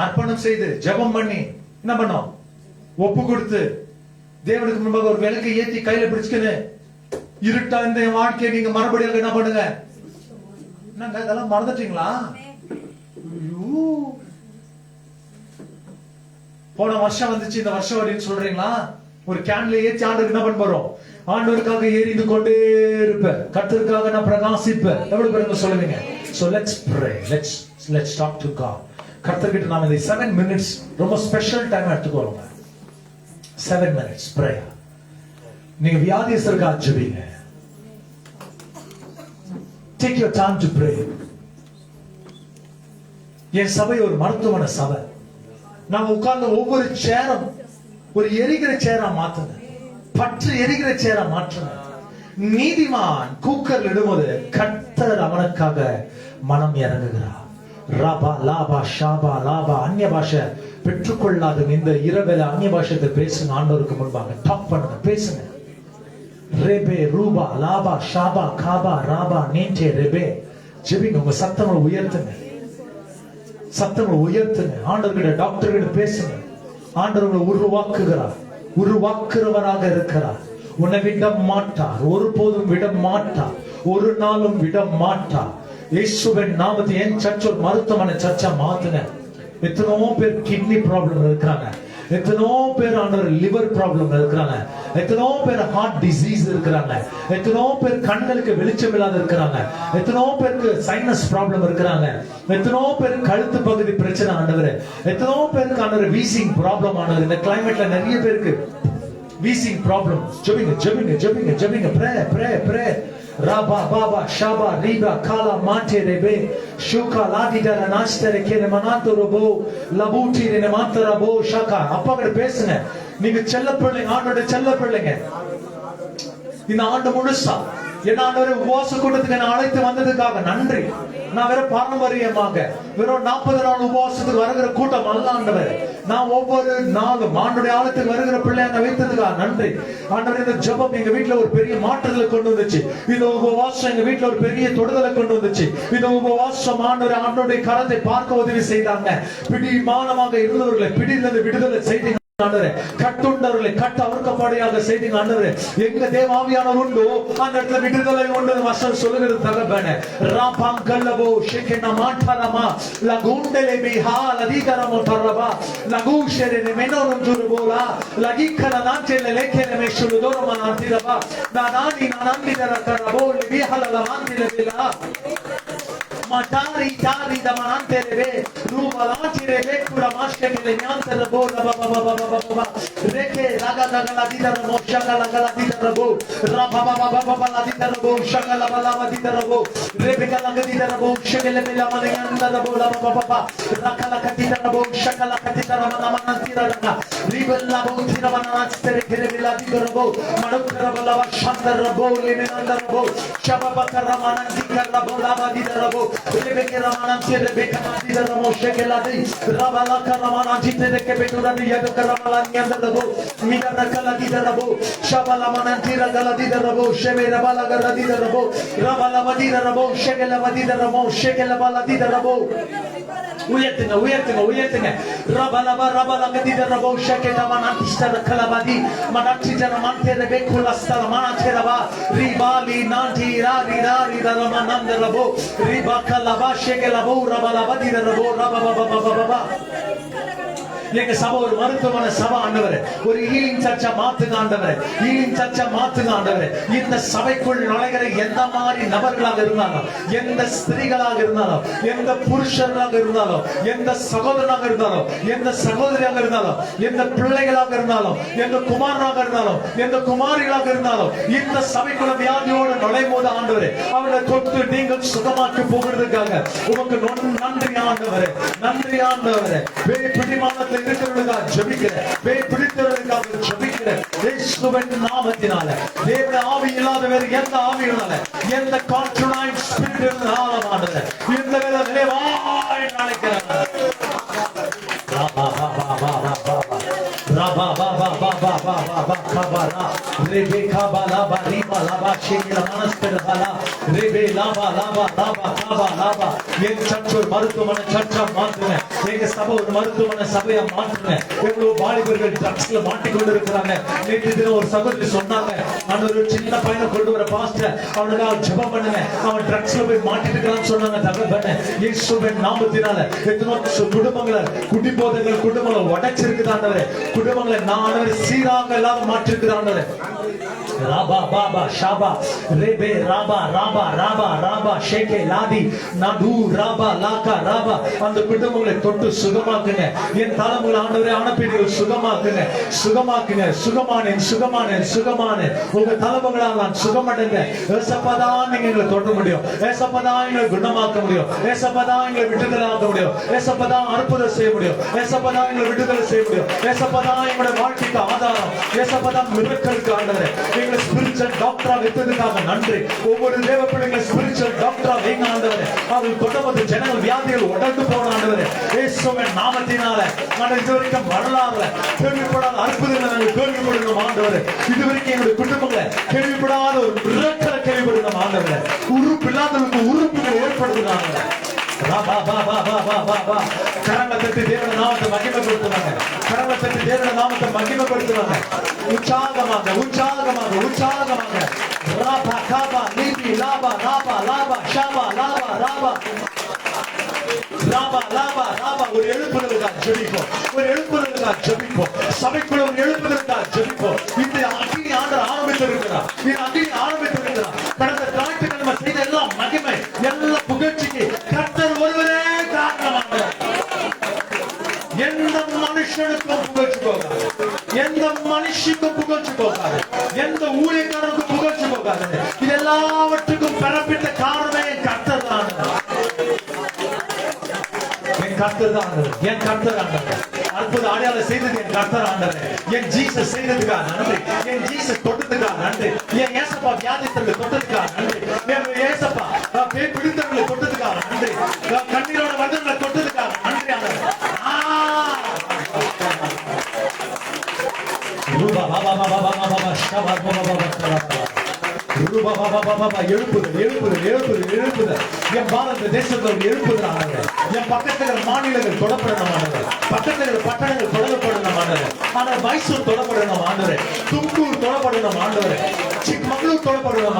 அர்ப்பணம் செய்து ஜெபம் பண்ணி என்ன பண்ணோம், ஒப்பு கொடுத்து தேவனுக்கு முன்பாக ஒரு விளக்கை ஏத்தி கையில பிடிச்சுக்கணும். இருட்டா இந்த வாழ்க்கையை நீங்க மறுபடியும் என்ன பண்ணுங்க. என்னங்க இதெல்லாம் மறந்துட்டீங்களா? போன வருஷம் வந்துச்சு, இந்த வருஷம் அப்படின்னு சொல்றீங்களா? ஒரு கேன்ல ஏற்றி ஆண்டவருக்கு என்ன பண்ண போறோம்? ஆண்டவருக்காக எரிந்து கொண்டே இருப்பேன், கர்த்தருக்காக நான் பிரகாசிப்பேன். எவ்வளவு பேருக்கு சொல்லுவீங்க? So let's pray. Let's talk to God. கர்த்தர்கிட்ட நாம இந்த 7 minutes ரொம்ப ஸ்பெஷல் டைம் எடுத்துக்கோங்க. 7 minutes prayer. நீங்க வியாதியஸ்தருக்காக ஜெபிங்க. Take your time to pray. என் சபை ஒரு மருத்துவமனை சபை. நாம உட்கார்ந்த ஒவ்வொரு சேரும் ஒரு எரிகிற சேரா மாத்துங்க, பற்று எரிகிற சேரா மாற்றுங்க. நீதிமான் கூக்கல் இடும்போது கர்த்தர் அவனுக்காக மனம் இறங்குகிறார். ராபா லாபா ஷாபா லாபா. அந்நிய பாஷை பெற்றுக்கொள்ளாத இந்த இரவேல அந்நிய பாஷத்தை பேசுங்க. ஆண்டவருக்கு முன்பாக டாக் பண்ணுங்க, பேசுங்க. ரெபே ரூபா லாபா ஷாபா காபா ராபா நேண்டே ரெபே. ஜெபிங்க, உங்க சத்தங்களை உயர்த்துங்க, சத்தங்களை உயர்த்துங்க. ஆண்டவர்கிட்ட டாக்டர் கிட்ட பேசுங்க. ஆண்டவர்களை உருவாக்குகிறார், உருவாக்குறவராக இருக்கிறார். உன்னை விட மாட்டார், ஒருபோதும் விட மாட்டார், ஒரு நாளும் விட மாட்டார். இயேசுவின் நாமத்தை என் சர்ச் ஒரு மருத்துவமனை சர்ச்சா மாத்துங்க. எத்தனோ பேர் கிட்னி ப்ராப்ளம் இருக்கிறாங்க, எத்தனோ பேர் ஆண்டவர் லிவர் ப்ராப்ளம் இருக்கிறாங்க, எத்தனோ பேர் ஹார்ட் டிசீஸ் இருக்கிறாங்க, எத்தனோ பேர் கண்களுக்கு வெளிச்சம் இல்லாத இருக்கிறாங்க, எத்தனோ பேருக்கு சைனஸ் ப்ராப்ளம் இருக்கிறாங்க, எத்தனோ பேர் கழுத்து பகுதி பிரச்சனை ஆண்டவர், எத்தனோ பேருக்கு ஆண்டவர் வீசிங் ப்ராப்ளம் ஆனது. இந்த கிளைமேட்ல நிறைய பேருக்கு வீசிங் ப்ராப்ளம். ஜெபிங்க ஜெபிங்க ஜெபிங்க ஜெபிங்க. Pray pray pray. ராபா பாபா ஷாபா ரீபா காலா மாட்டே ரெபே ஷூகா லாடிடர நாஸ்தரே கேன மனாத்தோ ரோபோ லபூட்டி ரென மாத்தரபோ ஷாகா. அப்பா கிட்ட பேசுங்க. நீங்க செல்ல பிள்ளைங்க, ஆண்டோட செல்ல பிள்ளைங்க. இந்த ஆண்டு முழுசா என்ன ஆண்டவரே உபவாச கூட்டத்துக்கு என்ன அழைத்து வந்ததுக்காக நன்றி. நான் வேற பாரம்பரியமாக வெறும் 40 நாள் உபவாசத்துக்கு வருகிற கூட்டம் அல்ல ஆண்டவரே. நான் ஒவ்வொரு நாளும் ஆண்டுடைய ஆழத்துக்கு வருகிற பிள்ளைங்க வைத்ததுக்காக நன்றி ஆண்டவரே. இந்த ஜெபம் எங்க வீட்டுல ஒரு பெரிய மாற்றங்களை கொண்டு வந்துச்சு. இந்த உபவாசம் எங்க வீட்டுல ஒரு பெரிய தொடுதலை கொண்டு வந்துச்சு. இந்த உபவாசம் ஆண்டவரே ஆண்டோடைய கரத்தை பார்க்க உதவி செய்தாங்க. பிடிமானமாக இருந்தவர்களை பிடியிலிருந்து விடுதலை செய்தீங்க ஆண்டவரே. கட்டுண்டவர்களை கட்ட அவர்க்கப்படியாக செய்தீங்க ஆண்டவரே. எங்க தேவாவியானவர் உண்டோ அந்த இடத்துல விடுதலை உண்டு வசனம் சொல்லுகிறது தகப்பனே. ராபாங்கல்லவோ ஷெகென மாட்டரமா லகுண்டலே பிஹா லதிகரமோ தரபா லகுஷெரே மெனோனும் துருபோலா லகிக்கன நாட்டெல லேக்கென மெஷுலுதோரமா நாட்டிரபா நானானி நானந்திர கரபோ லிபிஹல லமாந்திரபிலா Matari tari da manantere ruba lantire lekura maske ke lenyantera bo la ba ba ba ba ba ba reke raga raga la dida mo shagala gala dida bo ra ba ba ba ba ba la dida bo shagala ba la dida bo rebeka la dida bo shagala me la manantera bo la ba ba ba rakala ka dida bo shagala ka dida ma manantira raga ribella bo dida manantere kere la dida bo madukara ba la shandara bo le menandara bo shababa karamanandika la bo la dida bo Rebeke Ramanan Rebeka Dida Ramo Shekeladi Ravala Karamana Jitene Kebeturani Yadaka Ramalan Yandabo Midana Kaladida Rabo Shabala Manantira Galadida Rabo Shebe Rabala Galadida Rabo Ravala Vadida Rabo Shekela Vadida Ramo Shekela Baladida Rabo உயர்த்துங்க உயர்த்துங்க உயர்த்துங்க. ரபலப ரபல கதித ரபோ ஷகெத மனந்திஸ்தர கலபதி மனத்திஜன மந்தெர பெக்குலஸ்தர மனச்சரபா ரிபாலி நாந்தி ராரி ராரி ரமனந்த ரபோ ரிபா கலபா ஷெகலபோ ரபலபதி ரபோ ரபபபபபபப. எங்க சபை ஒரு மருத்துவமனை சபை ஆண்டவரே. ஒரு ஹீலிங் சர்ச்சா மாத்துங்க ஆண்டவரே. ஹீலிங் சர்ச்சா மாத்துங்க ஆண்டவரே. இந்த சபைக்குள் நுழைகிற எந்த மாதிரி நபர்களாக இருந்தாலும், எந்த ஸ்திரீகளாக இருந்தாலும், எந்த புருஷர்களாக இருந்தாலும், எந்த சகோதரனாக இருந்தாலும், எந்த சகோதரியாக இருந்தாலும், எந்த பிள்ளைகளாக இருந்தாலும், எந்த குமாரனாக இருந்தாலும், எந்த குமாரிகளாக இருந்தாலும், இந்த சபைக்குள்ள வியாதியோடு நுழையும்போது ஆண்டவரே அவரை தொட்டு நீங்கள் சுகமாக்கி போகிறதுக்காக உமக்கு நன்றி ஆண்டவரே. நன்றி ஆண்டவரே. பிடிமானத்தை இருக்கிறவர்களுக்காக ஜெபிக்கிறேன். பிடித்தவர்களுக்காக ஜெபிக்கிறேன். இயேசுவின் நாமத்தினால தேவனுடைய ஆவி இல்லாத வேறு எந்த ஆவியினால எந்த கான்ட்ரோலைங் ஸ்பிரிட் இருந்தாலும் ஆண்டவரே இந்த வேளை விளைவாய் நினைக்கிறேன். Raba baba baba baba kabara rebe kabala bari bala shekila manasper bala rebe lava lava lava lava lava என் சர்ச் ஒரு மருத்துவமனை சர்ச்சா மாத்துங்க. எங்க சபை ஒரு மருத்துவமனை சபையா மாத்துங்க. எவ்வளவு வாலிபர்கள் ட்ரக்ஸ்ல மாட்டிக்கொண்டு இருக்கிறாங்க. நேற்று தினம் ஒரு சகோதரி சொன்னாங்க, நான் ஒரு சின்ன பையனை கொண்டு வர பாஸ்டர் அவனுக்கு ஜெபம் பண்ணுங்க, அவன் ட்ரக்ஸ்ல போய் மாட்டிட்டு இருக்கான்னு சொன்னாங்க. தகப்பனே இயேசுவின் நாமத்தினால எத்தனோ குடும்பங்களை குடிபோதைகள் குடும்பங்களை உடைச்சிருக்குதாண்டவரே. குடும்பங்களை நான் சீராக எல்லாம் மாற்றிருக்கிறாண்டவரே. ராபா பாபா ஷாபா ரெபே ராபா ராபா ராபா ராபா ஷேகே லாதி நடு ராபா லாகா ராபா அந்த குடும்பங்களை தொட்டு தொட்டு சுகமாக்குங்க. என் தலைமுறை ஆண்டவரே அனுப்பினீர்கள் சுகமாக்குங்க, சுகமாக்குங்க. சுகமானேன் சுகமானேன் சுகமானேன். உங்க தலைமுறைகளால் நான் சுகமடைங்க. ஏசப்பாதான் நீங்க எங்களை தொட முடியும். ஏசப்பாதான் எங்களை குணமாக்க முடியும். ஏசப்பாதான் எங்களை விடுதலை ஆக்க முடியும். ஏசப்பாதான் அற்புதம் செய்ய முடியும். ஏசப்பாதான் எங்களை விடுதலை செய்ய முடியும். ஏசப்பாதான் எங்களுடைய வாழ்க்கைக்கு ஆதாரம். ஏசப்பாதான் மிரக்கலுக்கு ஆண்டவரே. எங்களை ஸ்பிரிச்சுவல் டாக்டரா வைத்ததுக்காக நன்றி. ஒவ்வொரு தேவ பிள்ளைங்களை ஸ்பிரிச்சுவல் டாக்டரா வைங்க ஆண்டவரே. அவர்கள் தொடர்பு ஜனங்கள் வியாதிகள் உடந்து போன ஆண்டவரே இயேசுவின் நாமத்தினால நான் இதுவரைக்கும் வரலாறுல கேள்விப்படாத அற்புதங்களை நாங்கள் கேள்விப்படுகிறோம் ஆண்டவரே. இதுவரைக்கும் எங்களுடைய குடும்பங்களை கேள்விப்படாத ஒரு மிரக்கலை கேள்விப்படுகிறோம் ஆண்டவரே. உறுப்பு இல்லாதவர்களுக்கு உறுப்புகள் ஏற்படுத்துகிறாங்க. கரங்களை தட்டி தேவன நாமத்தை மகிமைப்படுத்துவாங்க. கரங்களை தட்டி தேவன நாமத்தை மகிமைப்படுத்துவாங்க. உற்சாகமாக உற்சாகமாக உற்சாகமாக ராபா காபா லீபி லாபா ராபா லாபா ஷாபா லாபா ராபா ராபா லாபா ராபா. ஒரு எழுப்புதலுக்காக ஜெபிப்போம். ஒரு எழுப்புதலுக்காக ஜெபிப்போம். சபைக்குள்ள ஒரு எழுப்புதலுக்காக ஜெபிப்போம். இந்த அக்கினி ஆண்டவர் ஆரம்பித்திருக்கிறார். இந்த அக்கினி ஆரம்பித்திருக்கிறார். கடந்த ஞாயிற்றுக்கிழமை செய்த எல்லாம் மகிமை எல்லா புகழ்ச்சிக்கு கர்த்தர் ஒருவரே காரணமானவர். எந்த மனுஷனுக்கும் புகழ்ச்சி போகாது. எந்த மனுஷனுக்கும் புகழ்ச்சி போகாது. எந்த ஊழியக்காரனுக்கும் புகழ்ச்சி போகாது. இது எல்லாவற்றுக்கும் பெறப்பட்ட காரணமே என் கர்த்தர் தான். என் கர்த்தர் தான். என் கர்த்தர் ஆண்டவர் அற்புத அடையாளம் செய்தது என் கர்த்தர் ஆண்டவர். என் ஜீசஸ் செய்ததுக்காக நன்றி. என் ஜீசஸ் தொட்டதுக்காக நன்றி. என் ஏசப்பா வியாதித்தவர்களை தொட்டதுக்காக நன்றி. என் ஏசப்பா பேய் பிடித்தவர்களை தொட்டதுக்காக நன்றி. கண்ணீரோட வதங்களை தொட்டதுக்காக நன்றி ஆண்டவர். எழுப்புதல் எழுப்புதல் எழுப்புதல் எழுப்புதல். என் பாரத தேசத்தில் எழுப்புதல். என் பக்கத்தில் மாநிலங்கள் தொடப்படணும். பக்கத்தில் பட்டணங்கள் தொடங்கப்படணும். ஆனால் மைசூர் தொடப்படணும். தும்கூர் தொடப்படணும். சிக்மங்களூர் தொடப்படணும்.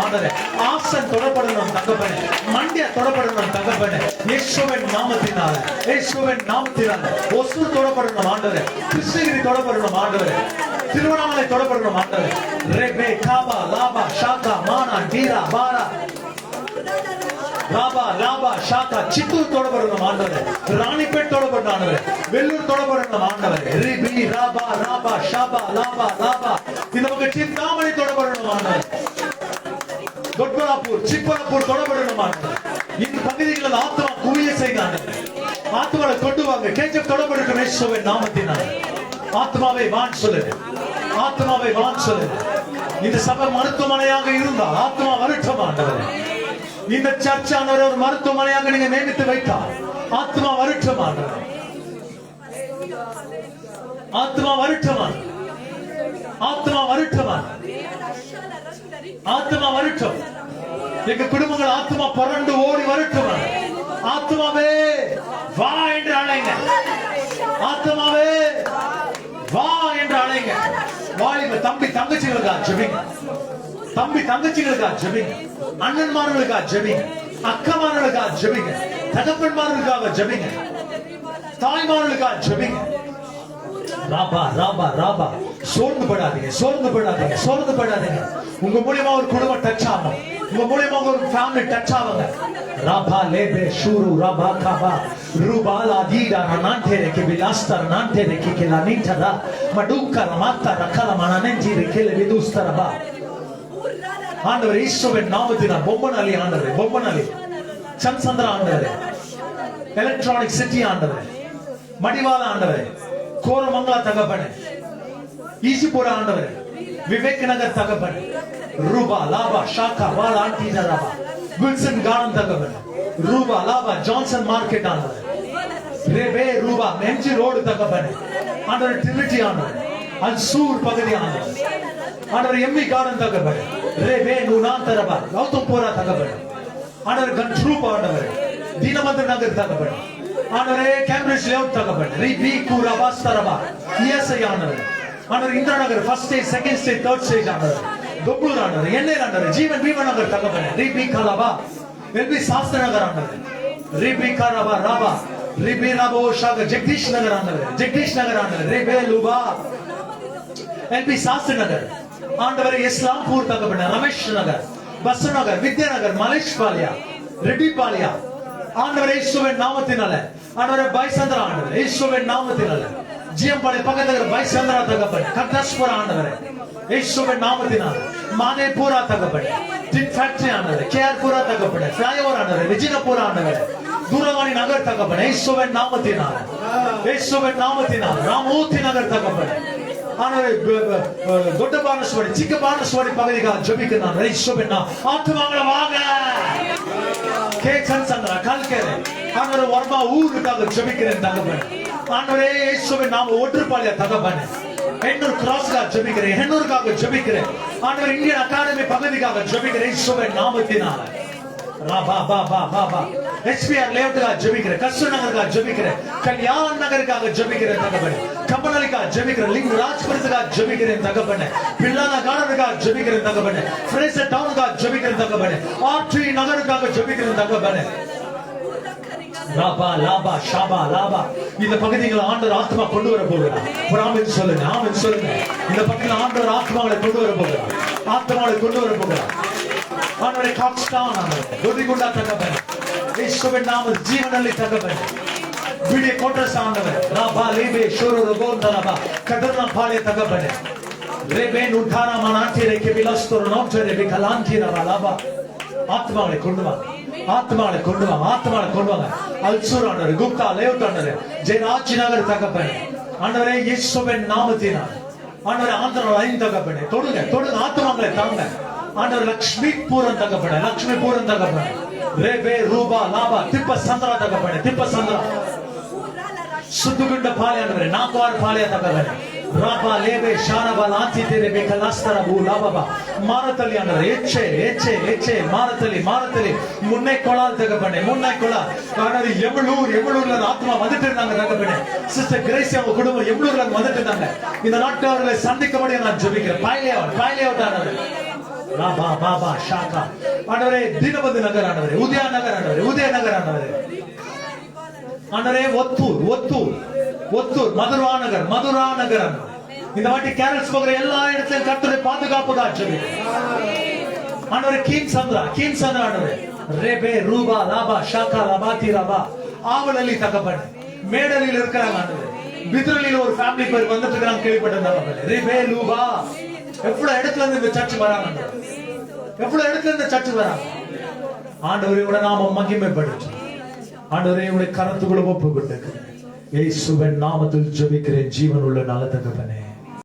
ஆசன் தொடப்படணும். தகப்பனே மண்டியா தொடப்படணும். தகப்பனே இயேசுவின் நாமத்தினால இயேசுவின் நாமத்தினால ஒசூர் தொடப்படணும். கிருஷ்ணகிரி தொடப்படணும். திருவண்ணாமலை தொடப்படணும். ரெபே காபா லாபா ஷாகா மானா டீரா பாரா லாபா லாபா ஷாகா சித்தூர் தொடப்படணும். ராணிப்பேட் தொடப்படணும். வெள்ளூர் தொடப்படணும். ரிபி ராபா ராபா ஷாபா லாபா லாபா. இந்த பக்கம் சிந்தாமணி தொடப்படணும். தொட்பராப்பூர் சிப்பரப்பூர் தொடப்படணும். இந்த பகுதிகளில் ஆத்மா குவிய செய்தாங்க. ஆத்மாவை கொண்டு வாங்க. கேஜப் தொடப்படணும். இயேசுவின் நாமத்தினால் ஆத்மாவை வான் சொல்லுங்க. ஆத்மாவை வான் சொல்லுங்க. இந்த சபை மருத்துவமனையாக இருந்தால் ஆத்மா வரட்டும் ஆண்டவரே. இந்த சர்ச்சானவர் ஒரு மருத்துவமனையாக நீங்க நியமித்து வைத்தால் ஆத்மா வரட்டும் ஆண்டவரே. ஆத்மா வரட்டும். ஆத்மா வரட்டும். ஆத்மா வரட்டும். எங்க குடும்பங்கள் ஆத்மா புரண்டு ஓடி வரட்டும். ஆத்மாவே வா என்று அழைங்க. ஆத்மாவே வா என்று அழைங்க. வாலிப தம்பி தங்கச்சிகளுக்காக ஜெபிங்க. தம்பி தங்கச்சிகளுக்காக ஜெபிங்க. அண்ணன்மார்களுக்காக ஜெபிங்க. அக்கமார்களுக்காக ஜெபிங்க. தகப்பன்மார்களுக்காக ஜெபிங்க. தாய்மார்களுக்காக ஜெபிங்க. ராபா ராபா ராபா. சோர்ந்து படாதீங்க. சோர்ந்து படாதீங்க. சோர்ந்து படாதீங்க. உங்க மூலியமா ஒரு குடும்பம் டச் ஆகும். உங்க மூலியமா ஒரு ஃபேமிலி டச் ஆகுங்க. ராபா லேபே ஷூரு ராபா காபா ரூபாலா தீடா நான்டேரே கே பிலாஸ்தர் நான்டேரே கே கெலா நீட்டரா மடுக்கா ரமாத்தா ரக்கல மனனஞ்சி ரெக்கெல விதுஸ்தரபா. ஆண்டவர் இயேசுவின் நாமத்தினால் பொம்மனலி ஆண்டவரே பொம்மனலி சன்சந்திர ஆண்டவரே எலக்ட்ரானிக் சிட்டி ஆண்டவரே மடிவாள ஆண்டவரே கோரமங்கலா தகப்பனே ஈசிபுர ஆண்டவரே விவேக் நகர் தகப்பனே ரூபா லாபா ஷாக்கா வாலா ஆண்டிதரபா வில்சன் கார்டன் தகப்பனே ரூபா லாபா ஜான்சன் மார்க்கெட் ஆண்டவரே ரெபே ரூபா எம்ஜி ரோடு தகப்பனே ஆண்டவரே ட்ரினிட்டி ஆண்டவரே அல்சூர் பகுதி ஆண்டவரே ஆண்டவரே எம்வி கார்டன் தகப்பனே ரெபே நூனாந்தரபா கௌதம்புரா தகப்பனே ஆண்டவரே கன்ட்ரூப் ஆண்டவரே தீனமந்திர நகர் தகப்பனே ஆண்டவரே கேம்பிரிட்ஜ் லேஅவுட் தகப்பனே ரிபி கூரா பாஸ்தரபா இஎஸ்ஐ ஆண்டவரே ஆண்டவரே Indira Nagar first stage second stage third stage ஆண்டவரே தொப்பூர் ஆண்டவரே என்ஏ ஆண்டவரே ஜீவன் பீமன் நகர் தகப்பனே ரிபி கலபா எல்பி சாஸ்திர நகர் ஆண்டவரே ரிபி கலபா ராபா ரிபி ராபோ ஷாக ஜெகதீஷ் நகர் ஆண்டவரே ஜெகதீஷ் நகர் ஆண்டவரே ரிபே லுபா எல்பி சாஸ்திர நகர் ஆண்டவரே இஸ்லாம்பூர் தகப்பனே ரமேஷ் நகர் பஸ் நகர் வித்யா நகர் மலேஷ் பாலியா ரெட்டி பாலியா ஆண்டவரே இயேசுவின் நாமத்தினால ஆண்டவரே பைசந்திரா ஆண்டவரே இயேசுவின் நாமத்தினால ஜிஎம்பாளைய பக்கத்துல பைசந்திரா தகப்பனே கட்டாஸ்புர ஆண்டவரே இயேசுவின் நாமத்தினால மாதேபுரா தகப்பனே டின் ஃபேக்டரி ஆண்டவரே கேஆர்புரா தகப்பனே ஃப்ளைஓவர் ஆண்டவரே விஜயபுரா ஆண்டவரே தூரவாணி நகர் தகப்பனே இயேசுவின் நாமத்தினால ராமூர்த்தி நகர் தகப்பனே ஆண்டவரே ದೊಡ್ಡ ಬಾಣಸ್ವಾಡಿ ಚಿಕ್ಕ ಬಾಣಸ್ವಾಡಿ ಪಗಲಿಗಾಗಿ ಜಪಿಕ್கிறான் இயேசுவின் ஆத்துமாங்கள வாங்க கேச்சன் சந்திர கல்கேரே ஆண்டவரே வர்மா ஊருக்காக ஜபிக்கிறேன் தகப்பனே ஆண்டவரே இயேசுவின் நாம ஒற்றுப்பாளைய தகப்பனே எண்ணூர் கிராஸ்காக ஜபிக்கிறேன் எண்ணூருக்காக ஜபிக்கிறேன் ஆண்டவரே இந்தியன் அகாடமி பகுதிக்காக ஜபிக்கிறேன் இயேசுவின் நாமத்தினால எஸ்பிஆர் லேஅவுட்காக ஜெபிக்கிறேன் கஸ்தூர் நகருக்காக ஜெபிக்கிறேன் கல்யாண் நகருக்காக ஜெபிக்கிறேன் தகப்பனே கம்பனலிக்காக ஜெபிக்கிறேன் லிங்க் ராஜ்புரத்துக்காக ஜெபிக்கிறேன் தகப்பனே பில்லானா கார்டனுக்காக ஜெபிக்கிறேன் தகப்பனே ஃப்ரேசர் டவுனுக்காக ஜெபிக்கிறேன் தகப்பனே ஆர்டி நகருக்காக ஜெபிக்கிறேன் தகப்பனே லாபா லாபா ஷாபா லாபா இந்த பகுதிகளை ஆண்டவர் ஆத்மா கொண்டு வர போகிறார் ஒரு ஆமென் சொல்லுங்க ஆமென் சொல்லுங்க இந்த பகுதியில் ஆண்டவர் ஆத்மாவை கொண்டு வர போகிறார் ஆத்மாவை கொண்டு வர போகிறார் ஆண்டவரே காக்ஸ்டான் ஆண்டவரே கோதிகுண்டா தகப்பனே இயேசுவின் நாமத்தில் ஜீவனள்ளி தகப்பனே விடிய கோட்ரஸ் ஆண்டவரே ராபா லேபே ஷோரோ கோந்தரபா கதர்னா பாலே தகப்பனே ரேபே நுட்டாரா மனாந்தி ரேகே விலஸ்தோர் நோட்சரே விகலாந்தி ரபாலாபா ஆத்மாவை கொண்டு வா ஆத்மாவை கொண்டு வா ஆத்மாவை கொண்டு வாங்க அல்சூர் ஆண்டவரே குப்தா லேஅவுட் ஆண்டவரே ஜெயராஜ் நகர் தகப்பனே ஆண்டவரே இயேசுவின் நாமத்தினால் ஆண்டவரே ஆந்திர லைன் தகப்பனே தொடுங்க தொடுங்க ஆத்மாங்களை தாங்க ஆண்டவர் லக்ஷ்மி பூரன் தகப்பனே லக்ஷ்மி பூரன் தகப்பனே ரேபே ரூபா லாபா திப்ப சந்திரா தகப்பனே திப்ப சந்திரா சுத்துகுண்ட பாலே ஆண்டவரே நாக்வார் பாலே தகப்பனே ராபா லேபே ஷாரபா லாந்தி தேரே பெகலாஸ்தர பூ லாபா மாரத்தலி ஆண்டவரே எச்சே மாரத்தலி முன்னை கொளால் தகப்பனே முன்னை கொளால் ஆண்டவரே எவ்வளூர்ல ஆத்மா வந்துட்டு இருந்தாங்க தகப்பனே சிஸ்டர் கிரேசி அவங்க குடும்பம் எவ்வளூர்ல வந்துட்டு இருந்தாங்க இந்த நாட்கள் அவர்களை சந்திக்கபடி நான் ஜெபிக்கிறேன் பாயிலே ஆண்டவரே ராபா பாபா ஷாகா ஆண்டவரே தீனபந்து நகர் ஆண்டவரே உதய நகர் ஆண்டவரே ஆண்டவரே ஒத்தூர் மதுரா நகர் இந்த வாட்டி கேரல்ஸ் போகிற எல்லா இடத்திலும் கர்த்தருடைய பாதுகாப்புக்காக ஜெபிக்கிறேன் ஆண்டவரே கீன் சந்திரா ஆண்டவரே ரேபே ரூபா லாபா ஷாகா லாபாதி ராபா ஆவலலி தகப்பனே மேடலில் இருக்கிறாங்க ஆண்டவரே பித்ரலில ஒரு ஃபேமிலி பேர் வந்துட்டு இருக்காங்க கேள்விப்பட்டிருந்தாங்க ரேபே லூபா எவ்வளவு இடத்துல இருந்து இந்த சர்ச் வராங்க ஆண்டவரே உடைய நாமம் மகிமைப்படுத்து ஆண்டவரே உடைய கரத்துக்குள்ள ஒப்புக்கொண்டிருக்கிறேன் இயேசுவின் நாமத்தில் ஜெபிக்கிறேன் ஜீவனுள்ள நல்ல தகப்பனே.